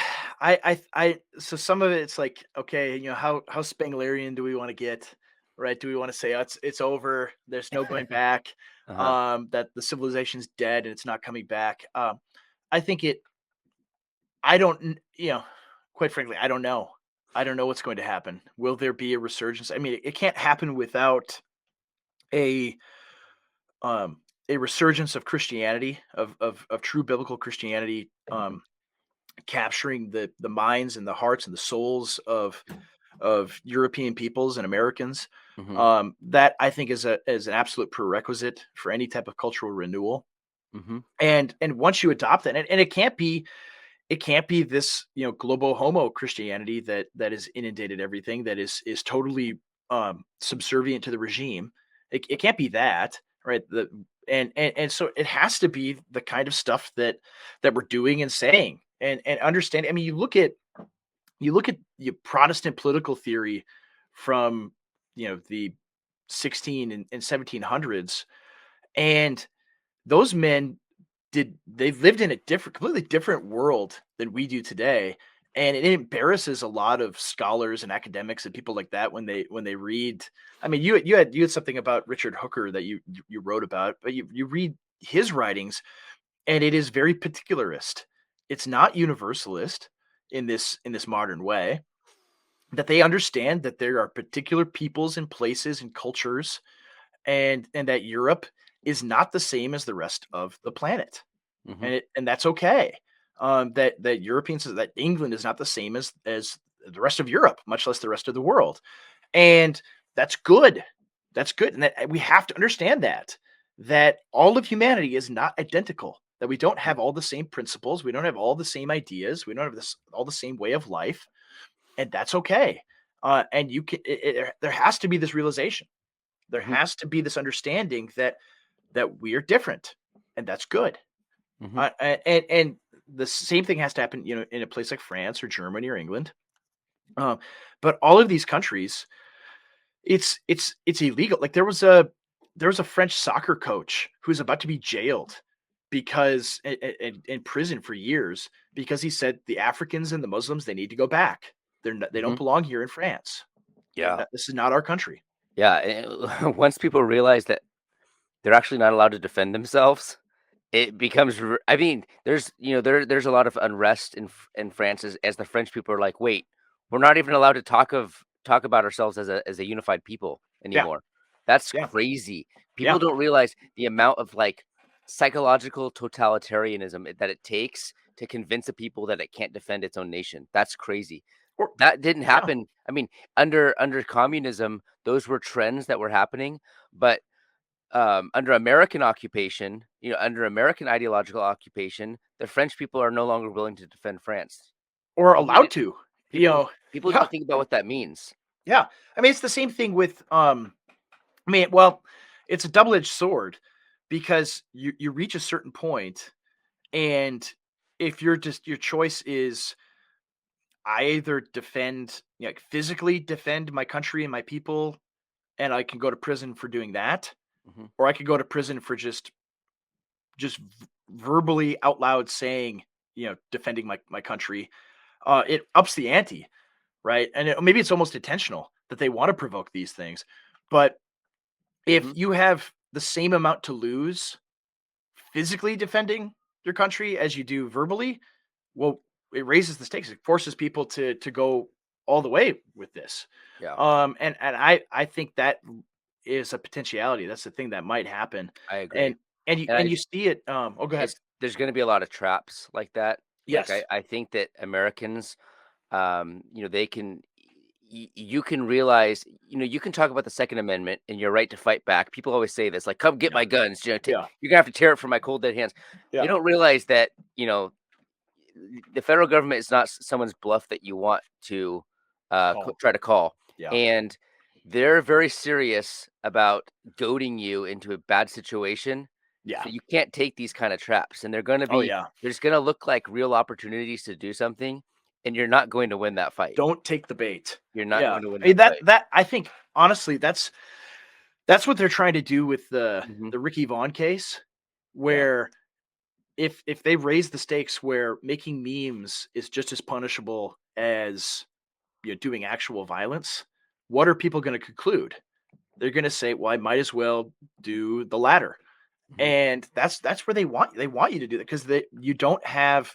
so some of it's like, okay, how Spenglerian do we want to get, right? Do we want to say, oh, it's over, there's no going back, Uh-huh. that the civilization's dead and it's not coming back? I think it. I don't, quite frankly, I don't know. I don't know what's going to happen. Will there be a resurgence? I mean, it can't happen without a um a resurgence of Christianity, of true biblical Christianity, capturing the minds and the hearts and the souls of European peoples and Americans. Hmm. That I think is an absolute prerequisite for any type of cultural renewal. Hmm. And once you adopt that, and it can't be this globo homo Christianity that is inundated everything, that is totally subservient to the regime. It can't be that, right? And so it has to be the kind of stuff that we're doing and saying and understand. I mean, you look at the Protestant political theory from the 16 and 1700s, and those men they've lived in a completely different world than we do today. And it embarrasses a lot of scholars and academics and people like that when they read. I mean, you had something about Richard Hooker that you wrote about, but you read his writings, and it is very particularist. It's not universalist in this modern way. That they understand that there are particular peoples and places and cultures, and that Europe is not the same as the rest of the planet, Hmm. and that's okay. That Europeans, that England is not the same as the rest of Europe, much less the rest of the world, and that's good. That's good, and that we have to understand that all of humanity is not identical. That we don't have all the same principles, we don't have all the same ideas, we don't have this all the same way of life, and that's okay. And there has to be this realization. There Hmm. has to be this understanding that we are different, and that's good. Hmm. And the same thing has to happen, in a place like France or Germany or England. Um, but all of these countries, it's illegal. Like there was a French soccer coach who's about to be jailed because in prison for years because he said the Africans and the Muslims, they need to go back. They don't Hmm. belong here in France. Yeah. This is not our country. Yeah. Once people realize that they're actually not allowed to defend themselves, it becomes I mean, there's a lot of unrest in France as the French people are like, "Wait, we're not even allowed to talk about ourselves as a unified people Yeah, anymore." That's yeah, crazy. People yeah. don't realize the amount of, like, psychological totalitarianism that it takes to convince a people that it can't defend its own nation. That's crazy. Or That didn't yeah. happen. I mean, under communism, those were trends that were happening, but under American occupation, under American ideological occupation, the French people are no longer willing to defend France. Or People allowed did, to. You people know, people yeah, don't think about what that means. yeah. I mean, it's the same thing with I mean, well, it's a double-edged sword because you reach a certain point, and if your choice is I either like physically defend my country and my people, and I can go to prison for doing that, Hmm. or I could go to prison for just verbally out loud saying, defending my country. It ups the ante, right? And maybe it's almost intentional that they want to provoke these things. But if Hmm. you have the same amount to lose physically defending your country as you do verbally, well, it raises the stakes. It forces people to go all the way with this. Yeah, And I think that is a potentiality. That's the thing that might happen. I agree, And and you and and you see it. Oh, go ahead. there's going to be a lot of traps like that. Like Yes. I think that Americans, they can. You can realize, you can talk about the Second Amendment and your right to fight back. People always say this, like, "Come get Yeah. my guns." Yeah. You're gonna have to tear it from my cold dead hands. They Yeah. don't realize that, the federal government is not someone's bluff that you want to Call. try to call, Yeah. and they're very serious about goading you into a bad situation. Yeah. So you can't take these kind of traps, and they're going to Oh be yeah. there's going to look like real opportunities to do something, and you're not going to win that fight. Don't take the bait. You're not Yeah. going to win I mean, that fight. that I think honestly, that's what they're trying to do with Mhm. the Ricky Vaughn case, Yeah. where if they raise the stakes where making memes is just as punishable as, doing actual violence, what are people going to conclude? They're going to say, "Well, I might as well do the latter." Mhm. And that's where they want you to do that, because you don't have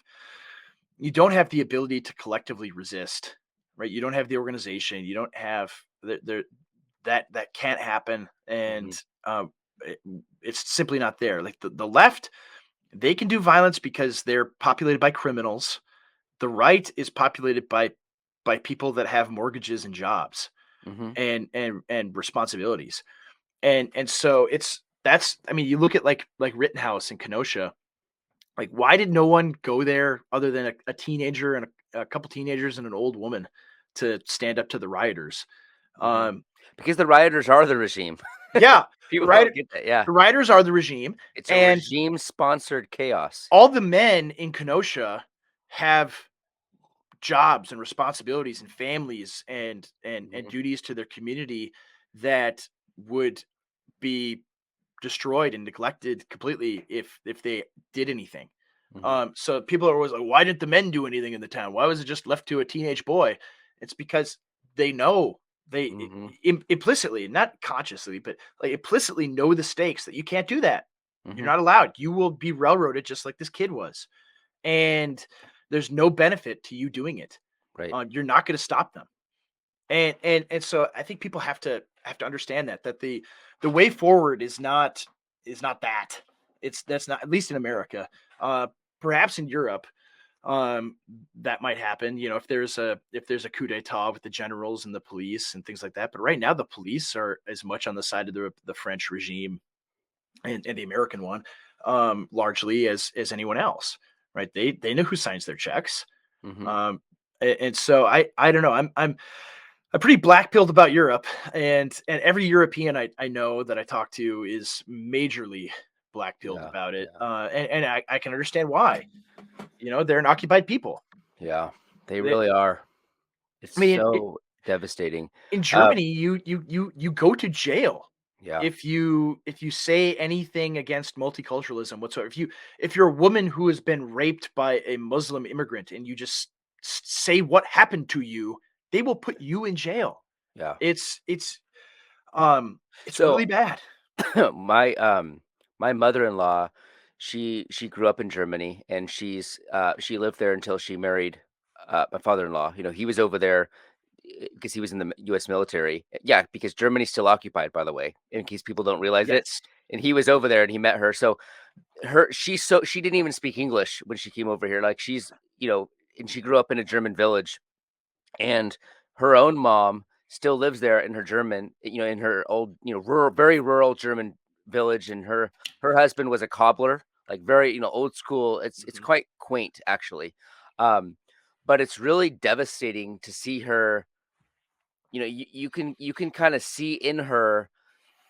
the ability to collectively resist, right? You don't have the organization. You don't have that can't happen, and Mhm. uh, it, it's simply not there. Like the left, they can do violence because they're populated by criminals. The right is populated by people that have mortgages and jobs Mhm. and responsibilities. And so that's I mean, you look at like Rittenhouse and Kenosha. Like, why did no one go there other than a teenager and a couple teenagers and an old woman to stand up to the rioters? Mhm. Um, Because the rioters are the regime. yeah, the People don't riot get that, yeah. the rioters are the regime, It's a and regime-sponsored chaos. all the men in Kenosha have jobs and responsibilities and families and Mhm. duties to their community that would be destroyed and neglected completely if they did anything. Mhm. So people are always like, why didn't the men do anything in the town? Why was it just left to a teenage boy? It's because they know Mhm. implicitly, not consciously, but like implicitly know the stakes that you can't do that. You're Mhm. not allowed. You will be railroaded just like this kid was, and there's no benefit to you doing it. Right. You're not going to stop them, and so I think people have to understand that the way forward is not that. That's not, at least in America. Uh, Perhaps in Europe, that might happen. If there's a coup d'état with the generals and the police and things like that. But right now, the police are as much on the side of the French regime and the American one, largely as anyone else. Right? They know who signs their checks. Mhm. And so I don't know. I'm pretty black pilled about Europe, and every European I know that I talk to is majorly black pilled Yeah. about it, Yeah. and I can understand why. They're an occupied people. Yeah. They They, really are. It's I mean, so devastating. in Uh, Germany, you go to jail yeah. if you say anything against multiculturalism whatsoever. If you're a woman who has been raped by a Muslim immigrant and you just say what happened to you, they will put you in jail. Yeah. It's So really bad. my my mother-in-law, she grew up in Germany, and she lived there until she married my father-in-law. He was over there because he was in the US military. Yeah, because Germany's still occupied, by the way, in case people don't realize it. Yes. And he was over there and he met her. So she didn't even speak English when she came over here. Like and she grew up in a German village, and her own mom still lives there in her in her old, rural, very rural German village, and her husband was a cobbler, like very, old school. It's Mhm. quite quaint, actually. Um, but it's really devastating to see her. You can kind of see in her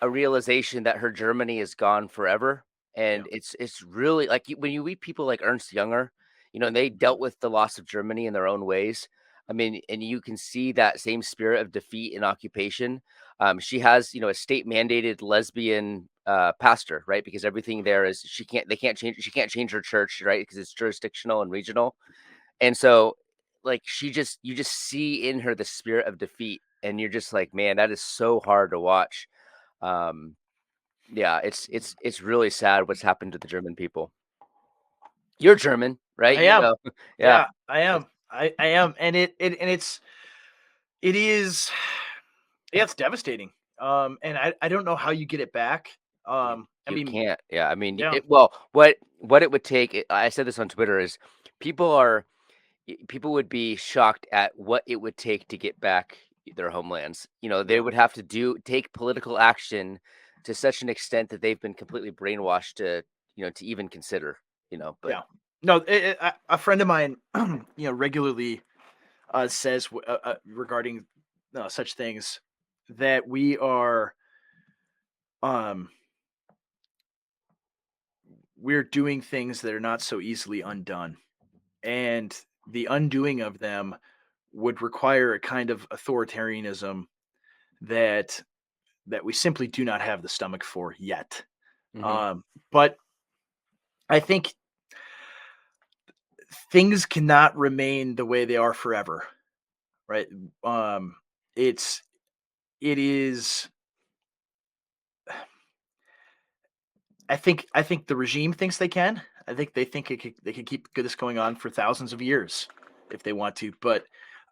a realization that her Germany is gone forever, Yeah. and it's really like when you meet people like Ernst Jünger, and they dealt with the loss of Germany in their own ways. I mean, and you can see that same spirit of defeat and occupation. She has, a state mandated lesbian pastor, right? Because everything there is she can't change her church, right? Because it's jurisdictional and regional. And so, like, you just see in her the spirit of defeat, and you're just like, man, that is so hard to watch. Um, yeah, it's really sad what's happened to the German people. You're German, right? I am. Yeah. Yeah, I It's am. I am, and it is yeah, it's devastating. And I don't know how you get it back. you I you mean, can't. Yeah, I mean, yeah, what it would take, I said this on Twitter, is people are people would be shocked at what it would take to get back their homelands. They yeah, would have to take political action to such an extent that they've been completely brainwashed to even consider, but yeah. No, a friend of mine, regularly says regarding such things that um we're doing things that are not so easily undone, and the undoing of them would require a kind of authoritarianism that we simply do not have the stomach for yet. Hmm. But I think things cannot remain the way they are forever, right? Um, it's it is. I think the regime thinks they can. I think they think they can keep this going on for thousands of years if they want to, but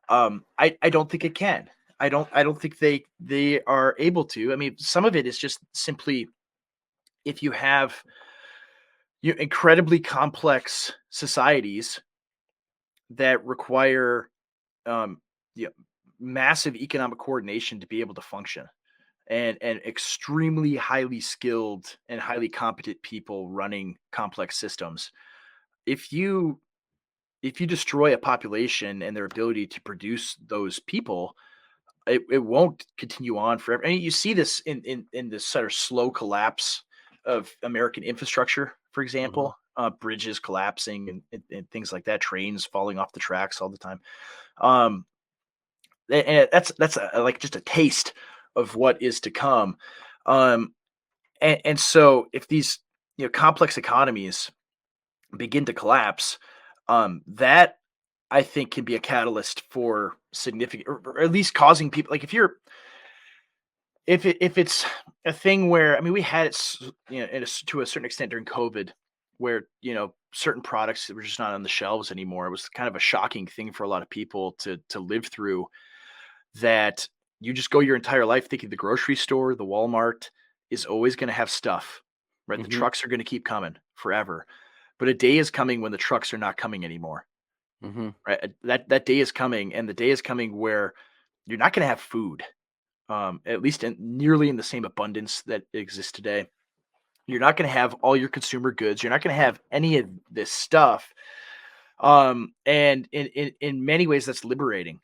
I don't think it can. I don't think they are able to. I mean, some of it is just simply if you have incredibly complex societies that require um, you know, massive economic coordination to be able to function, and extremely highly skilled and highly competent people running complex systems. If you destroy a population and their ability to produce those people, it won't continue on forever. I mean, you see this in this sort of slow collapse of American infrastructure, for Hmm. example, bridges collapsing and things like that, trains falling off the tracks all the time. Um, and that's like just a taste of what is to come. Um, and so if these complex economies begin to collapse, that I think can be a catalyst for significant, or at least causing people like if it's a thing where I mean we had it to a certain extent during COVID, where certain products that were just not on the shelves anymore. It was kind of a shocking thing for a lot of people to live through. That you just go your entire life thinking the grocery store, the Walmart is always going to have stuff, right? The Hmm. trucks are going to keep coming forever, but a day is coming when the trucks are not coming anymore, Hmm. right? That day is coming, and the day is coming where you're not going to have food, at least nearly in the same abundance that exists today. You're not going to have all your consumer goods. You're not going to have any of this stuff. And in many ways, that's liberating,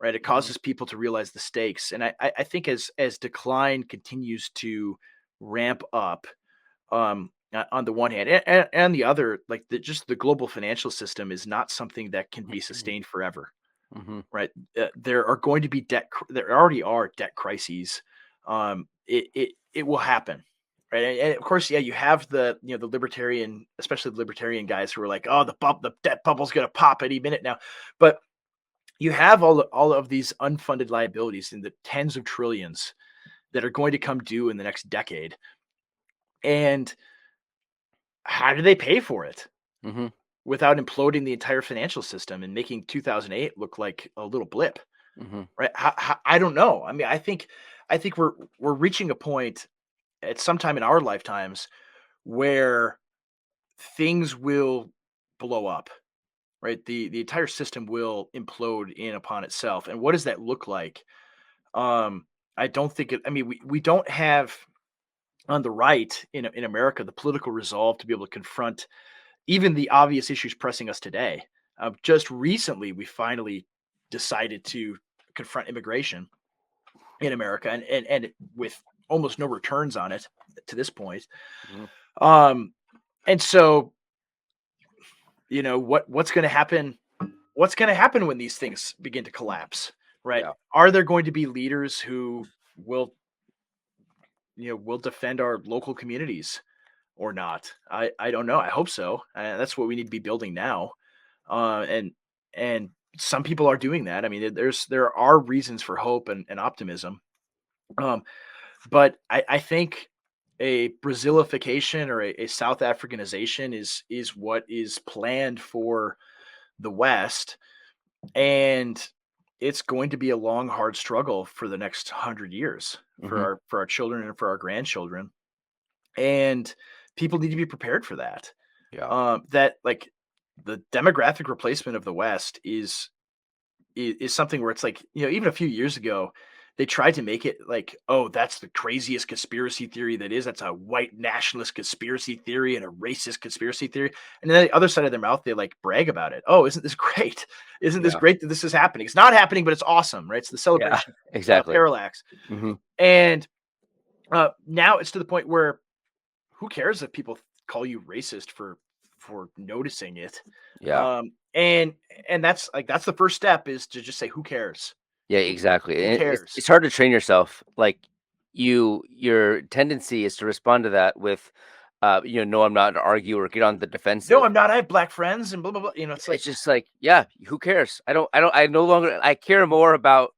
right? It Hmm. causes people to realize the stakes. And I think as decline continues to ramp up, on the one hand, and the other, like just the global financial system is not something that can be sustained forever, Hmm. right? There are going to be there already are debt crises. It will happen, right? And of course, yeah, you have the libertarian, especially the libertarian guys who are like, oh, the debt bubble's going to pop any minute now, but you have all of these unfunded liabilities in the tens of trillions that are going to come due in the next decade, and how do they pay for it Hmm. without imploding the entire financial system and making 2008 look like a little blip? Hmm. Right? I don't know. I mean, I think we're reaching a point at some time in our lifetimes where things will blow up, right? The entire system will implode in upon itself. And what does that look like? Um, I don't think it. I mean, we don't have on the right in America the political resolve to be able to confront even the obvious issues pressing us today. Just recently, we finally decided to confront immigration in America, and with almost no returns on it to this point. Hmm. Um, and so what's going to happen? What's going to happen when these things begin to collapse? Right? Yeah. Are there going to be leaders who will will defend our local communities or not? I don't know. I hope so. That's what we need to be building now. And some people are doing that. I mean, there are reasons for hope and optimism. Um, But I think a Brazilification or a South Africanization is what is planned for the West, and it's going to be a long, hard struggle for the next 100 years Hmm. for our children and for our grandchildren, and people need to be prepared for that. Yeah. That like the demographic replacement of the West is something where it's like, even a few years ago, they tried to make it like, oh, that's the craziest conspiracy theory that is. That's a white nationalist conspiracy theory and a racist conspiracy theory. And then the other side of their mouth, they like brag about it. Oh, isn't this great? Isn't this Yeah. great that this is happening? It's not happening, but it's awesome, right? It's the Yeah. celebration Exactly. parallax. Hmm. And now it's to the point where who cares if people call you racist for noticing it? Yeah. and that's the first step, is to just say, who cares? Yeah, exactly. Who And cares? it's hard to train yourself. Like your tendency is to respond to that with, no, I'm not, to argue or get on the No, defensive. I'm not. I have black friends and blah blah blah. It's like, It's just like, yeah, who cares? I no longer, I care more about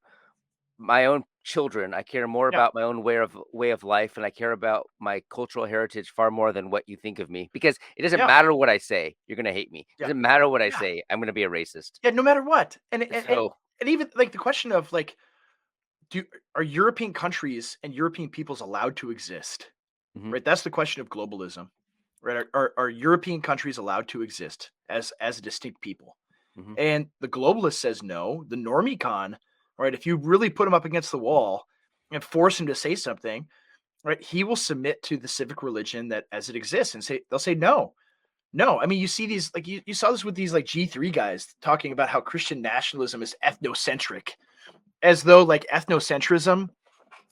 my own children. I care more yeah, about my own way of life, and I care about my cultural heritage far more than what you think of me. Because it doesn't yeah, matter what I say, you're gonna hate me. It yeah, doesn't matter what I yeah, say, I'm gonna be a racist. yeah. No matter what, So, and even like the question of like, do are European countries and European peoples allowed to exist? mhm, Right. That's the question of globalism. Right. Are European countries allowed to exist as a distinct people? mhm, And the globalist says no. The normicon, right? If you really put him up against the wall and force him to say something, right, he will submit to the civic religion that as it exists, and they'll say no. No, I mean, you see these, like, you saw this with these like G3 guys talking about how Christian nationalism is ethnocentric, as though like ethnocentrism,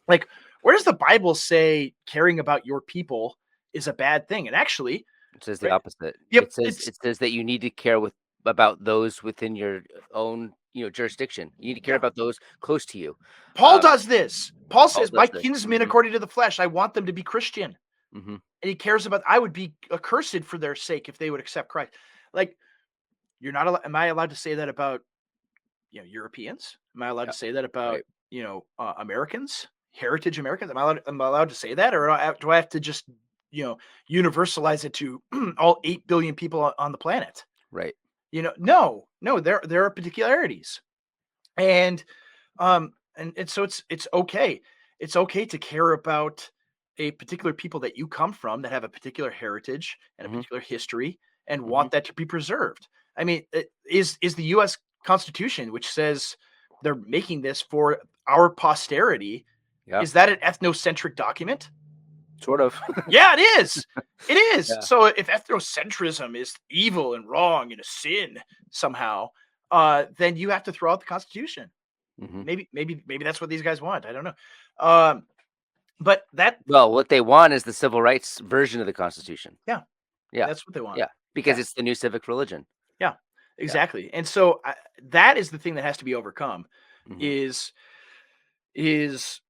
like, where does the Bible say caring about your people is a bad thing? And actually, it says the right? opposite. Yep, it's It says that you need to care about those within your own, jurisdiction. You need to care yeah. about those close to you. Paul Um, does this. Paul Paul says, "My does this. kinsmen Mhm, according to the flesh, I want them to be Christian." mhm. And he cares about, I would be accursed for their sake if they would accept Christ. Like, you're not allowed, am I allowed to say that about, Europeans? Am I allowed Yeah, to say that about, right. Americans, heritage Americans? Am I allowed to say that, or do I have to just, universalize it to all 8 billion people on the planet? Right. No, no, there are particularities, and so it's okay. It's okay to care about a particular people that you come from, that have a particular heritage and a Mhm, particular history, and mhm. want that to be preserved. I mean, is the U.S. Constitution, which says they're making this for our posterity, Yeah, is that an ethnocentric document? sort of. Yeah, it is. It is. Yeah. So if ethnocentrism is evil and wrong and a sin somehow, then you have to throw out the Constitution. Mhm. Maybe that's what these guys want. I don't know. Um, but that, Well, what they want is the civil rights version of the Constitution. yeah, Yeah, that's what they want. yeah, because Yeah, it's the new civic religion. yeah, Yeah. exactly. And so that is the thing that has to be overcome. Mhm, Is is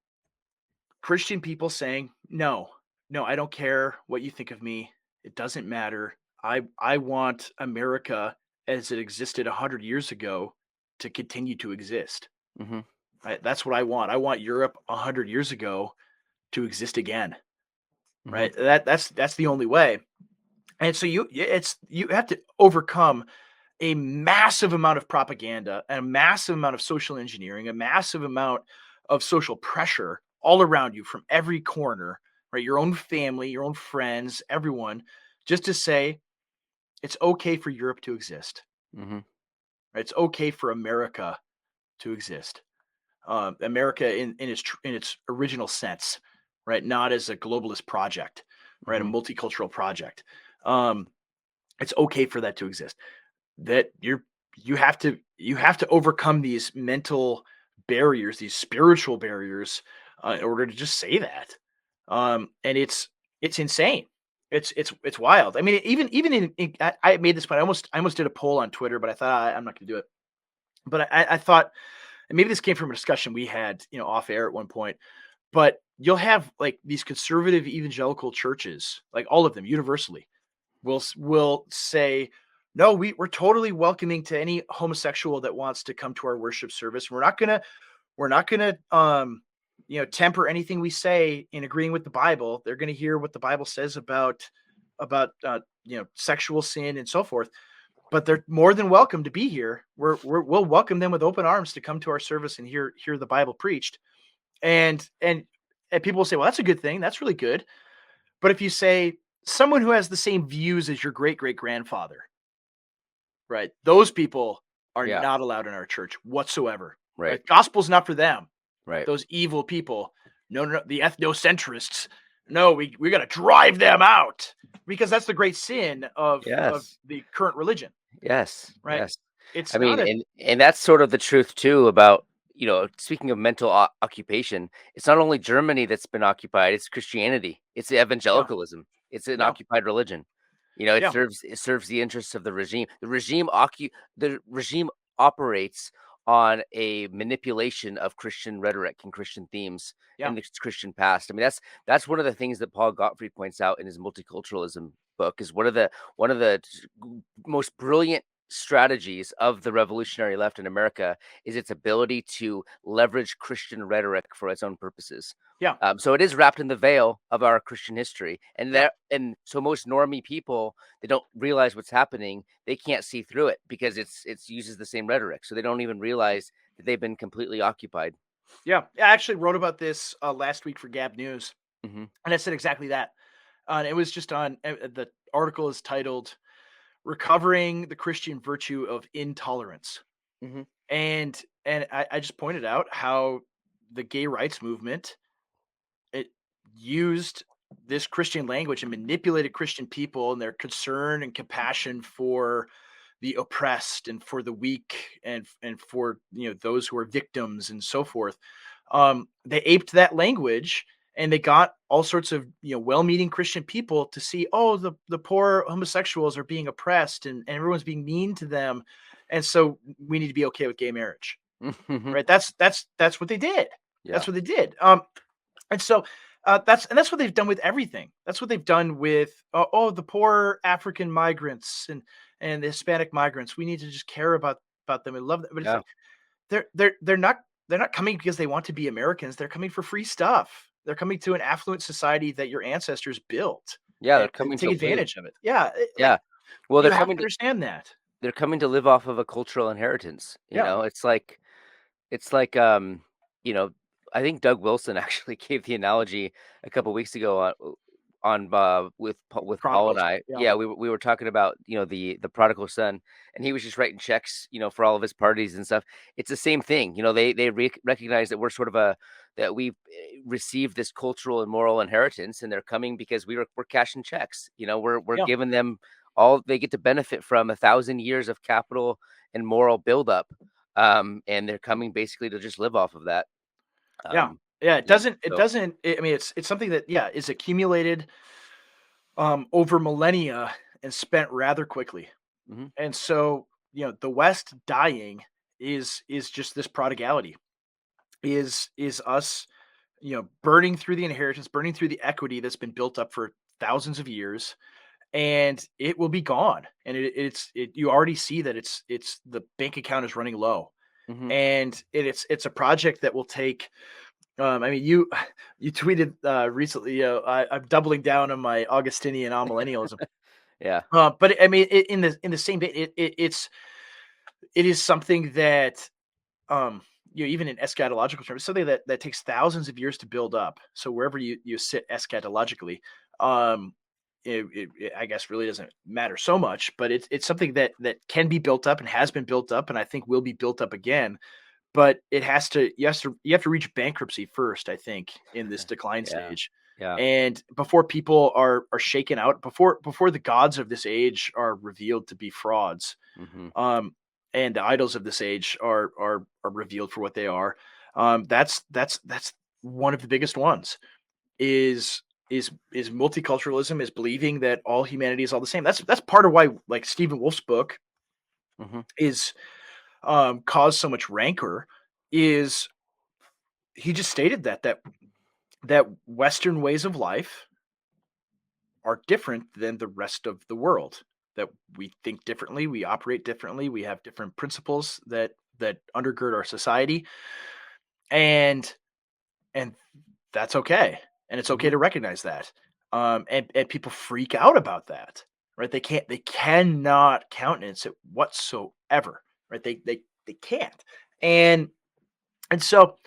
Christian people saying no, no, I don't care what you think of me. It doesn't matter. I want America as it existed 100 years ago to continue to exist. mhm, Right? That's what I want. I want Europe 100 years ago to exist again. mhm, Right? That's the only way. And so you have to overcome a massive amount of propaganda, a massive amount of social engineering, a massive amount of social pressure all around you from every corner, right? Your own family, your own friends, everyone, just to say it's okay for Europe to exist. mhm, Right? It's okay for America to exist. America in its original sense, right? Not as a globalist project, right? A mhm, multicultural project. Um, it's okay for that to exist. That you have to overcome these mental barriers, these spiritual barriers, in order to just say that. And it's insane. It's wild. I mean, even I made this point. I almost did a poll on Twitter, but I thought, I'm not going to do it. But I thought, and maybe this came from a discussion we had, off air at one point. But you'll have like these conservative evangelical churches, like all of them universally, will say, no, we're totally welcoming to any homosexual that wants to come to our worship service. We're not gonna temper anything we say in agreeing with the Bible. They're gonna hear what the Bible says about sexual sin and so forth. But they're more than welcome to be here. We'll welcome them with open arms to come to our service and hear the Bible preached. And people will say, well, that's a good thing. That's really good. But if you say someone who has the same views as your great great grandfather, right? Those people are yeah, not allowed in our church whatsoever. right, Right? Gospel's not for them. right. Those evil people. No, no, no, the ethnocentrists. No, we got to drive them out, because that's the great sin of Yes, the current religion, yes, right? yes. I It's mean, not a and that's sort of the truth too about, speaking of mental occupation, it's not only Germany that's been occupied, it's Christianity, it's yeah, evangelicalism, it's an yeah, occupied religion. Yeah. It serves the interests of the regime. The regime operates on a manipulation of Christian rhetoric and Christian themes Yeah. and the Christian past. I mean, that's one of the things that Paul Gottfried points out in his multiculturalism book, is one of the most brilliant strategies of the revolutionary left in America is its ability to leverage Christian rhetoric for its own purposes. Yeah. So it is wrapped in the veil of our Christian history, Yeah. and so most normie people, they don't realize what's happening. They can't see through it because it's uses the same rhetoric, so they don't even realize that they've been completely occupied. Yeah. I actually wrote about this last week for Gab News, Hmm. and I said exactly that. And it was just on the article is titled "Recovering the Christian Virtue of Intolerance," Hmm. and I just pointed out how the gay rights movement, it used this Christian language and manipulated Christian people and their concern and compassion for the oppressed and for the weak and for those who are victims and so forth. They aped that language and they got all sorts of well-meaning Christian people to see, oh, the poor homosexuals are being oppressed and everyone's being mean to them, and so we need to be okay with gay marriage, Hmm. right? That's what they did. Yeah. That's what they did. And so that's what they've done with everything. That's what they've done with the poor African migrants and the Hispanic migrants. We need to just care about them and love them. But it's Yeah. like they're not coming because they want to be Americans. They're coming for free stuff. They're coming to an affluent society that your ancestors built Yeah. They're and coming take to live. advantage of it. Yeah, like Yeah. Well, you have to understand that. they're coming to live off of a cultural inheritance. Yeah, It's like, you know, I think Doug Wilson actually gave the analogy a couple weeks ago with Paul and Chronicles. I. Yeah, Yeah, we were talking about the prodigal son, and he was just writing checks, for all of his parties and stuff. It's the same thing. They recognize that we've received this cultural and moral inheritance, and they're coming because we're cashing checks. We're yeah, giving them all they get to benefit from 1,000 years of capital and moral buildup, and they're coming basically to just live off of that. yeah, Um, yeah. It yeah. doesn't. It So. doesn't. I mean, it's something that is accumulated over millennia and spent rather quickly. Mhm. And so, the West dying is just this prodigality. Is us, burning through the inheritance, burning through the equity that's been built up for thousands of years, and it will be gone. And you already see that it's the bank account is running low, Mhm. and it's a project that will take. I mean, you tweeted recently. I'm doubling down on my Augustinian amillennialism. Yeah. But I mean, in the same vein, it is something that even in eschatological terms, something that takes thousands of years to build up. So wherever you sit eschatologically, um, I guess really doesn't matter so much. But it's something that can be built up and has been built up, and I think will be built up again. But it has to you have to reach bankruptcy first, I think, in this decline Yeah. stage. Yeah. And before people are shaken out, before the gods of this age are revealed to be frauds, Mhm. um, and the idols of this age are revealed for what they are. That's one of the biggest ones. Is multiculturalism, is believing that all humanity is all the same. That's part of why, like, Stephen Wolf's book Mhm. is caused so much rancor. Is he just stated that Western ways of life are different than the rest of the world. That we think differently, we operate differently, we have different principles that undergird our society, and and that's okay, and it's okay Mhm. to recognize that. And people freak out about that, right? They cannot countenance it whatsoever, right? They can't, and and so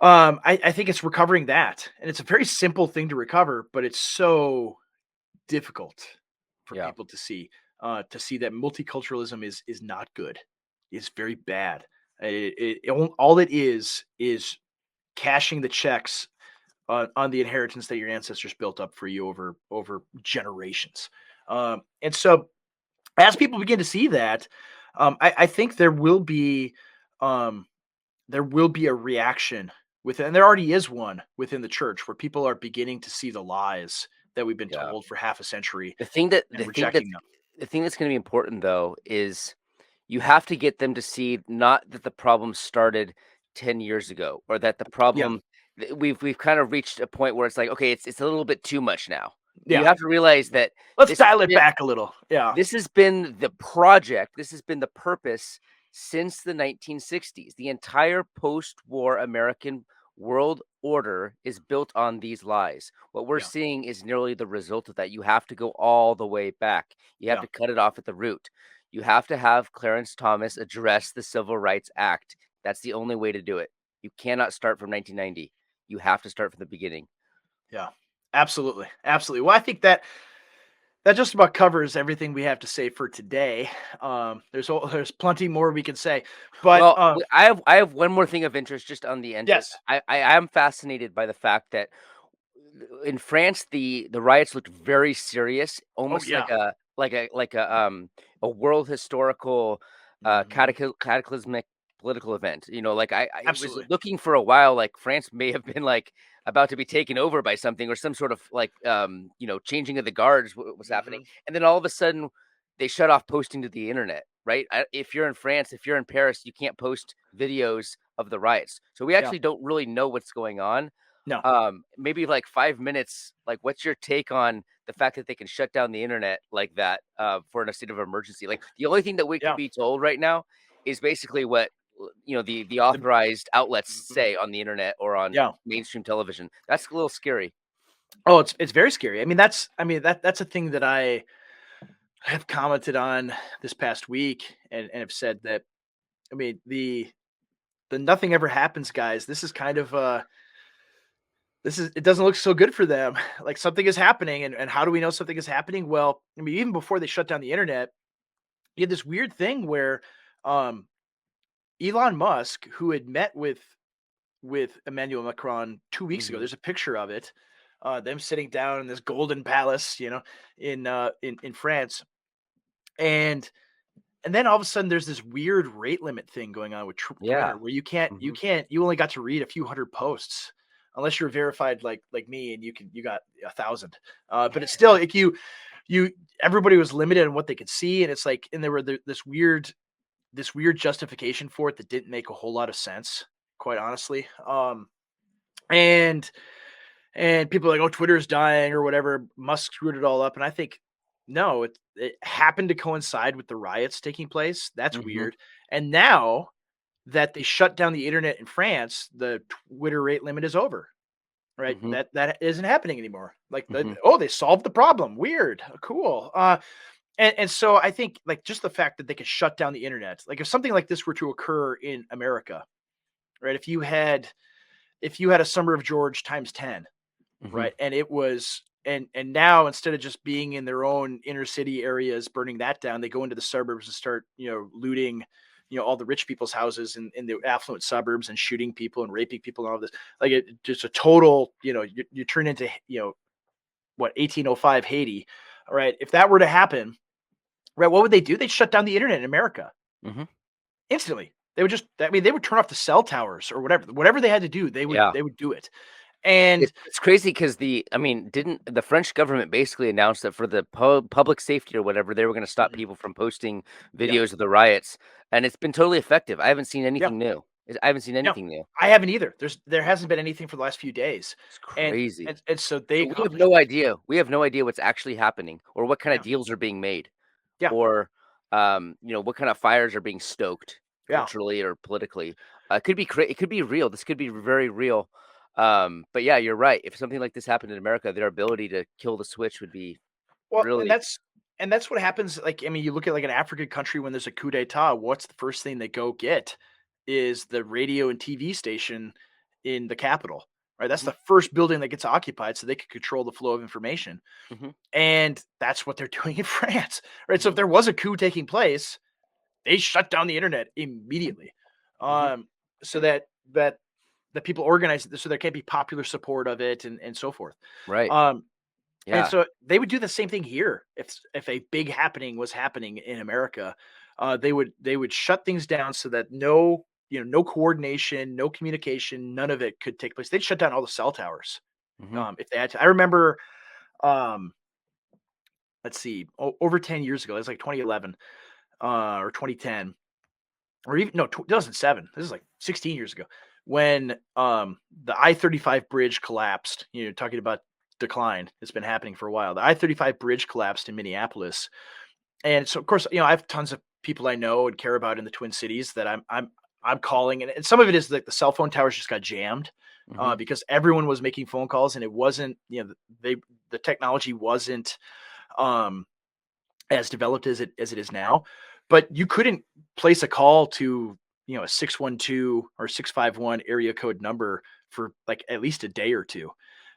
I think it's recovering that, and it's a very simple thing to recover, but it's so difficult for Yeah. people to see that multiculturalism is not good. It's very bad. All it is cashing the checks on the inheritance that your ancestors built up for you over generations. And so as people begin to see that, I think um, there will be a reaction within, and there already is one within the church, where people are beginning to see the lies that we've been Yeah. told for half a century The thing that and the thing that's rejecting them. the thing that's gonna be important though is you have to get them to see not that the problem started 10 years ago or that the Yeah. problem we've kind of reached a point where it's like, okay, it's a little bit too much now. You Yeah. have to realize that Let's this has dial it been back a little. Yeah. this has been the project, this has been the purpose since the 1960s. The entire post-war American world order is built on these lies. What we're Yeah. seeing is nearly the result of that. You have to go all the way back. You have Yeah. to cut it off at the root. You have to have Clarence Thomas address the Civil Rights Act. That's the only way to do it. You cannot start from 1990. You have to start from the beginning. Yeah. Absolutely. Absolutely. Well, I think that just about covers everything we have to say for today. There's plenty more we can say, but Well, I have one more thing of interest just on the end. yes. I am fascinated by the fact that in France the riots looked very serious, Oh almost yeah. a world historical Hmm. cataclysmic political event. You know, like I was Absolutely. looking for a while, like France may have been like about to be taken over by something or some sort of like changing of the guards was happening, Hmm. and then all of a sudden they shut off posting to the internet. Right? If you're in France, if you're in Paris, you can't post videos of the riots. So we Yeah. actually don't really know what's going on. No. Maybe like 5 minutes. Like, what's your take on the fact that they can shut down the internet like that for in a state of emergency? Like, the only thing that we can Yeah. be told right now is basically what the The, authorized outlets mhm. say on the internet or on Yeah. mainstream television. That's a little scary. Oh, it's very scary. That's a thing that I have commented on this past week, and have said that. I mean, the nothing ever happens, guys. This is kind of it doesn't look so good for them. Like something is happening, and how do we know something is happening? Well, I mean, even before they shut down the internet, you had this weird thing where um, Elon Musk, who had met with Emmanuel Macron 2 weeks ago, Hmm. there's a picture of it, them sitting down in this golden palace, in France, and then all of a sudden there's this weird rate limit thing going on with Yeah. Twitter where Hmm. you only got to read a few hundred posts unless you're verified like me, and you got 1,000. But it's still like you everybody was limited on what they could see, and it's like, and there were this weird justification for it that didn't make a whole lot of sense, quite honestly. And people are like, oh, Twitter's dying or whatever. Musk screwed it all up, and I think no, it happened to coincide with the riots taking place. That's Hmm. weird. And now that they shut down the internet in France, the Twitter rate limit is over. Right? Hmm. That isn't happening anymore. Like, Hmm. they solved the problem. Weird, cool. And so I think, like, just the fact that they could shut down the internet, like if something like this were to occur in America, right? If you had a Summer of George times 10, Hmm. right? And it was and now, instead of just being in their own inner city areas burning that down, they go into the suburbs and start, looting, all the rich people's houses in the affluent suburbs, and shooting people and raping people and all this. Like, it just a total, you turn into, what, 1805 Haiti. All right. If that were to happen, right, what would they do? They'd shut down the internet in America Hmm. instantly. They would just, I mean, they would turn off the cell towers or whatever they had to do. They would Yeah. they would do it. And It's crazy because didn't the French government basically announced that for the public safety or whatever, they were gonna stop mhm, people from posting yeah, videos of the riots, and it's been totally effective. I haven't seen yeah. anything new. I haven't seen No, anything new. I haven't either. There hasn't been anything for the last few days, It's and crazy. so they So we have accomplished no it. idea. We have no idea what's actually happening or what kind of Yeah, deals are being made yeah, or, what kind of fires are being stoked yeah. culturally or politically. It could be real. This could be very real. But yeah, you're right. If something like this happened in America, their ability to kill the switch would be Well, and really. that's what happens. Like, I mean, you look at like an African country when there's a coup d'état. What's the first thing they go get? Is the radio and TV station in the capital, right? That's Mhm, the first building that gets occupied, so they can control the flow of information. mhm, And that's what they're doing in France, right? So if mhm, there was a coup taking place, they shut down the internet immediately, mhm. um, so that the people organize it, so there can't be popular support of it, and so forth. Right. Um, and Yeah. so they would do the same thing here if a big happening was happening in America. They would shut things down so that no coordination, no communication, none of it could take place. They'd shut down all the cell towers Mhm, if they had to. I remember Um, let's see, over 10 years ago. It's like 2011 or 2010 or even no 2007. This is like 16 years ago when the I-35 bridge collapsed. Talking about decline. It's been happening for a while. The I-35 bridge collapsed in Minneapolis, and so of course I have tons of people I know and care about in the Twin Cities that I'm calling, and some of it is like the cell phone towers just got jammed Hmm. because everyone was making phone calls, and it wasn't they the technology wasn't um, as developed as it is now, but you couldn't place a call to a 612 or 651 area code number for like at least a day or two,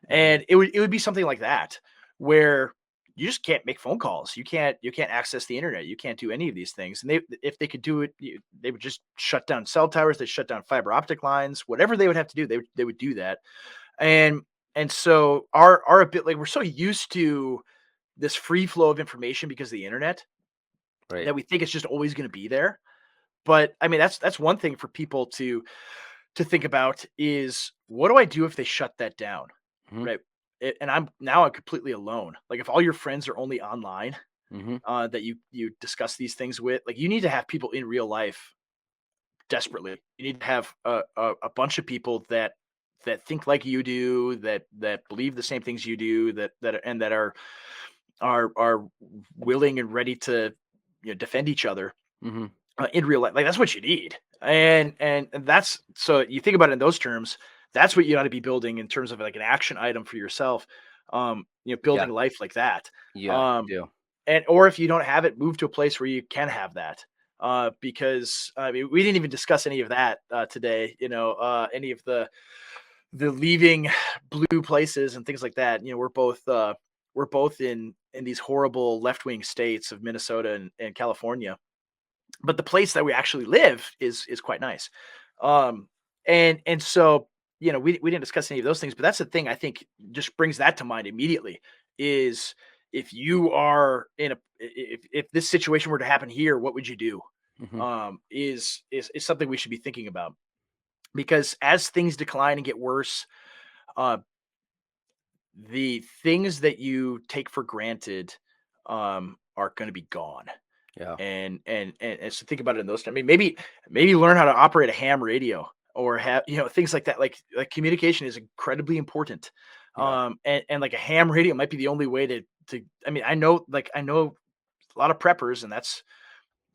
Hmm. and it would be something like that where you just can't make phone calls. You can't access the internet. You can't do any of these things. And if they could do it, they would just shut down cell towers. They shut down fiber optic lines. Whatever they would have to do, they would do that. And and so our bit like we're so used to this free flow of information because of the internet Right. that we think it's just always going to be there. But I mean, that's one thing for people to think about is what do I do if they shut that down, Hmm. right? And I'm completely alone. Like if all your friends are only online, Hmm. that you discuss these things with, like you need to have people in real life desperately. You need to have a bunch of people that think like you do, that believe the same things you do, that are willing and ready to defend each other Hmm. in real life. Like that's what you need. And that's so you think about it in those terms, that's what you ought to be building in terms of like an action item for yourself. Yeah. Building life like that. Yeah. You Um, do. and or if you don't have it, move to a place where you can have that. Because I mean, we didn't even discuss any of that today. Any of the leaving blue places and things like that. We're both in these horrible left wing states of Minnesota and California, but the place that we actually live is quite nice. Um, and so we didn't discuss any of those things, but that's the thing I think just brings that to mind immediately is if you are in a if this situation were to happen here, what would you do? Hmm. Is something we should be thinking about because as things decline and get worse, uh, the things that you take for granted are going to be gone. Yeah. And so think about it in those terms. I mean, maybe learn how to operate a ham radio or have things like that. Like communication is incredibly important, Yeah. and like a ham radio might be the only way to. I mean, I know a lot of preppers, and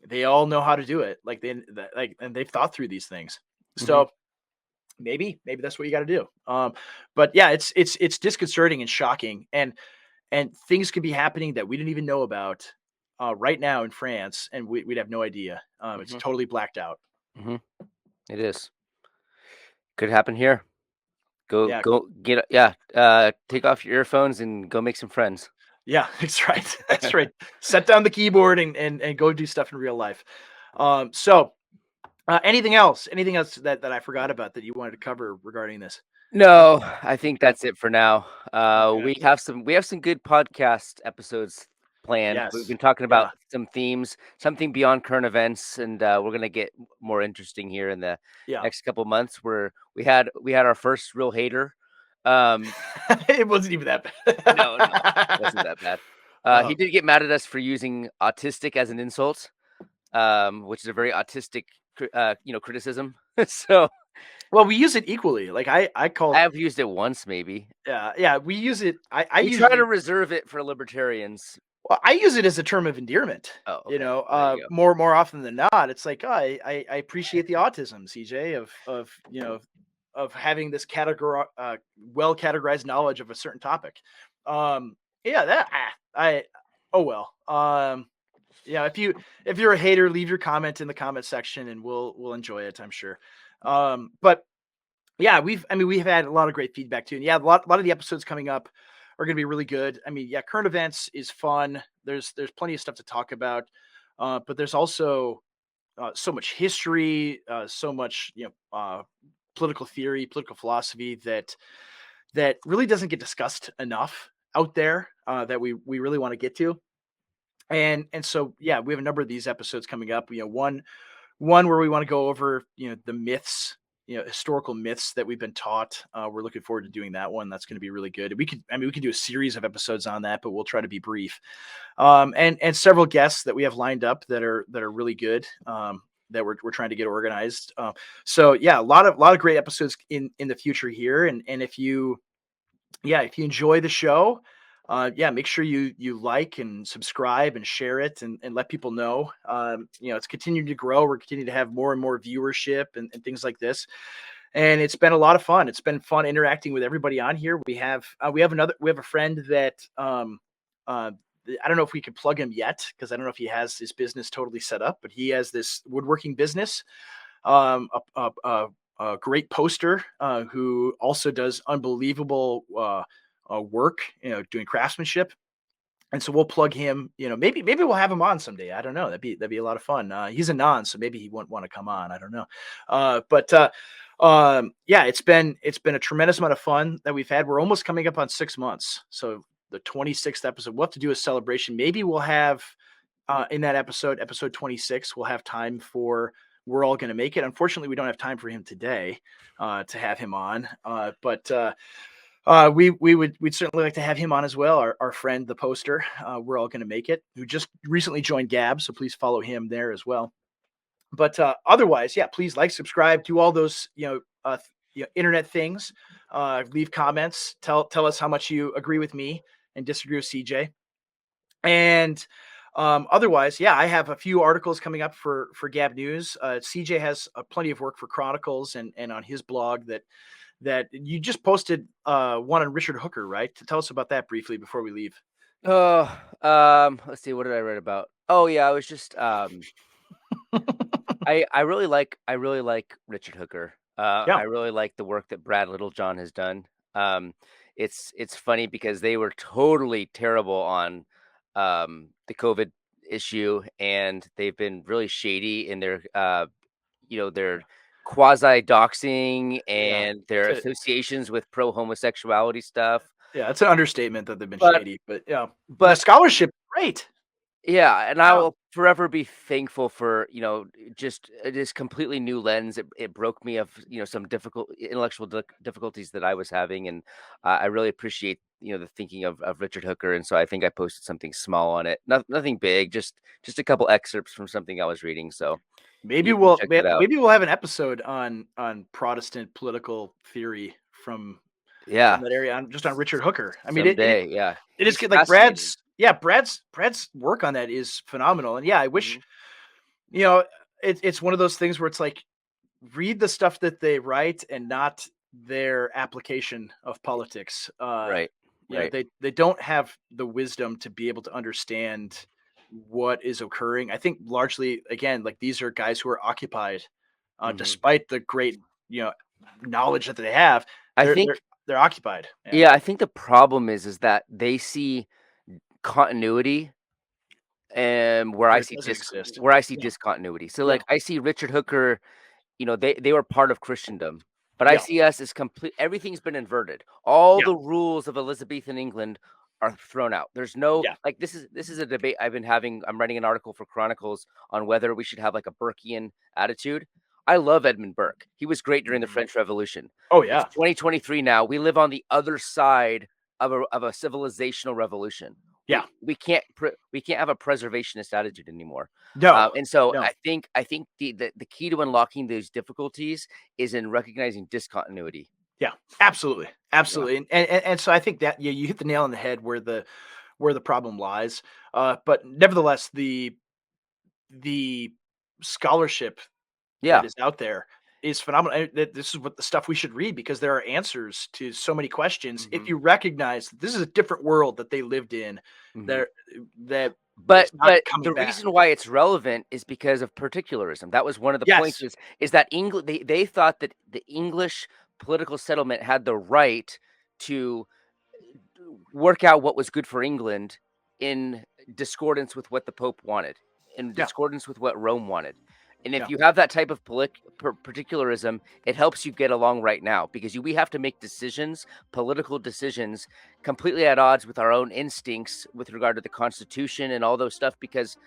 they all know how to do it. And they've thought through these things. Hmm. So maybe that's what you got to do. But yeah, it's disconcerting and shocking, and things could be happening that we didn't even know about right now in France, and we'd have no idea. It's Hmm. totally blacked out. Hmm. It is. Could happen here. Go Yeah, go get yeah. Take off your earphones and go make some friends. yeah, that's right. That's right. Set down the keyboard and go do stuff in real life. So anything else? Anything else that I forgot about that you wanted to cover regarding this? No, I think that's it for now. Okay. We have some good podcast episodes planned. We've Yes. been talking about Yeah. some themes, something beyond current events, and we're gonna get more interesting here in the Yeah. next couple months. Where we had our first real hater. Um, It wasn't even that no, no, it wasn't bad. that bad. He Oh. did get mad at us for using autistic as an insult, which is a very autistic, criticism. So Well, we use it equally. Like I I call have used it once, maybe. yeah, we use it. I We try to usually reserve it for libertarians. Well, I use it as a term of endearment, Oh, okay. Well, there you go. more often than not. It's like, oh, I appreciate the autism, CJ, of having this well categorized knowledge of a certain topic. Yeah, I oh well. Yeah, if you're a hater, leave your comment in the comment section, and we'll enjoy it. I'm sure. But yeah, we've had a lot of great feedback too. And yeah, a lot of the episodes coming up are going to be really good. I mean, yeah, current events is fun. There's plenty of stuff to talk about. But there's also so much history, so much political theory, political philosophy that really doesn't get discussed enough out there that we really want to get to. And so yeah, we have a number of these episodes coming up. One where we want to go over the myths historical myths that we've been taught. We're looking forward to doing that one. That's going to be really good. We could do a series of episodes on that, but we'll try to be brief. And several guests that we have lined up that are really good. That we're trying to get organized. So yeah, a lot of great episodes in the future here. And if you enjoy the show, make sure you like and subscribe and share it and let people know. It's continuing to grow. We're continuing to have more and more viewership and things like this. And it's been a lot of fun. It's been fun interacting with everybody on here. We have a friend that I don't know if we could plug him yet because I don't know if he has his business totally set up, but he has this woodworking business, a great poster who also does unbelievable work, doing craftsmanship. And so we'll plug him. Maybe we'll have him on someday. I don't know. That'd be a lot of fun. He's a non, so maybe he wouldn't want to come on. I don't know. It's been a tremendous amount of fun that we've had. We're almost coming up on 6 months. So the 26th episode, we'll have to do a celebration. Maybe we'll have in that episode 26, we'll have time for We're All Gonna Make It. Unfortunately, we don't have time for him today to have him on. We'd certainly like to have him on as well. Our friend, the poster, We're All Gonna Make It, who just recently joined Gab, so please follow him there as well. But otherwise, yeah, please like, subscribe, do all those internet things. Leave comments. Tell us how much you agree with me and disagree with CJ. And otherwise, yeah, I have a few articles coming up for Gab News. CJ has plenty of work for Chronicles and on his blog that you just posted one on Richard Hooker, right? Tell us about that briefly before we leave. Oh, let's see. What did I write about? Oh yeah, I was just I really like Richard Hooker. Yeah, I really like the work that Brad Littlejohn has done. Um, it's funny because they were totally terrible on the COVID issue, and they've been really shady in their quasi doxing yeah. and their associations with pro homosexuality stuff. It's an understatement that they've been But shady, but yeah, the but scholarship, great. Yeah, and I Wow. will forever be thankful for, just this completely new lens. It broke me of, some difficult intellectual difficulties that I was having, and I really appreciate, the thinking of Richard Hooker. And so I think I posted something small on it, nothing big, just a couple excerpts from something I was reading. So Maybe you can check that out. maybe we'll have an episode on Protestant political theory from Yeah, that area just on Richard Hooker. I mean, someday. Yeah, it is he's good. Like fascinating. Brad's work on that is phenomenal. And yeah, I wish Hmm. you know it's one of those things where it's like read the stuff that they write and not their application of politics. Right, right. They don't have the wisdom to be able to understand what is occurring. I think largely, again, like these are guys who are occupied, Hmm. despite the great you know knowledge that they have. I They're think, they're they're occupied. Yeah, yeah, I think the problem is that they see continuity and where it doesn't exist. where I see Yeah, discontinuity. So yeah, like I see Richard Hooker, they were part of Christendom, but I yeah, see us as complete. Everything's been inverted. All yeah, the rules of Elizabethan England are thrown out. There's no yeah. like this is a debate I've been having. I'm writing an article for Chronicles on whether we should have like a Burkean attitude. I love Edmund Burke. He was great during the Mhm. French Revolution. Oh It's yeah, 2023 now. We live on the other side of a civilizational revolution. yeah. We can't have a preservationist attitude anymore. No, And so no. I think the key to unlocking those difficulties is in recognizing discontinuity. Yeah, absolutely, Yeah. absolutely, and so I think that you hit the nail on the head where the problem lies. But nevertheless, the scholarship that Yeah. is out there is phenomenal. This is what the stuff we should read because there are answers to so many questions. If Hmm. you recognize that this is a different world that they lived in, Hmm. there that But is not but coming the back. reason why it's relevant is because of particularism. That was one of the points Yes. is that England they thought that the English political settlement had the right to work out what was good for England in discordance with what the Pope wanted, in Yeah. discordance with what Rome wanted. And if Yeah. you have that type of particularism, it helps you get along right now because we have to make decisions, political decisions, completely at odds with our own instincts with regard to the Constitution and all those stuff because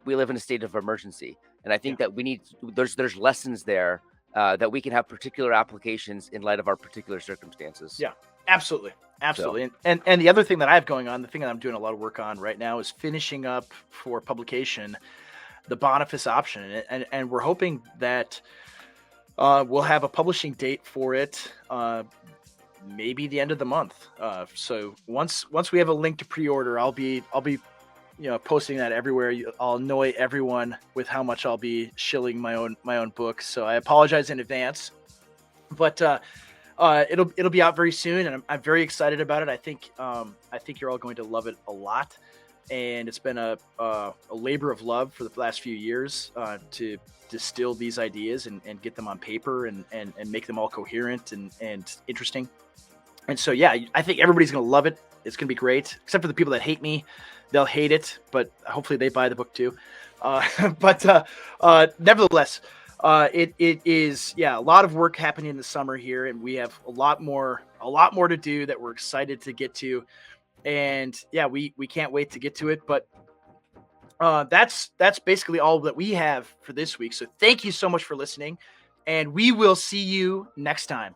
we live in a state of emergency. And I Yeah. think that we need there's lessons there that we can have particular applications in light of our particular circumstances. Yeah, absolutely. So, Absolutely. And the other thing that I have going on, the thing that I'm doing a lot of work on right now is finishing up for publication the Boniface option. And we're hoping that we'll have a publishing date for it maybe the end of the month. So once we have a link to pre-order, I'll be posting that everywhere. I'll annoy everyone with how much I'll be shilling my own book. So I apologize in advance. But it'll be out very soon, and I'm very excited about it. I think you're all going to love it a lot, and it's been a labor of love for the last few years to distill these ideas and get them on paper and make them all coherent and interesting. And so yeah, I think everybody's gonna love it. It's gonna be great, except for the people that hate me. They'll hate it, but hopefully they buy the book too. Uh, but nevertheless, it is, yeah, a lot of work happening in the summer here, and we have a lot more to do that we're excited to get to. And yeah, we can't wait to get to it. But that's basically all that we have for this week. So thank you so much for listening, and we will see you next time.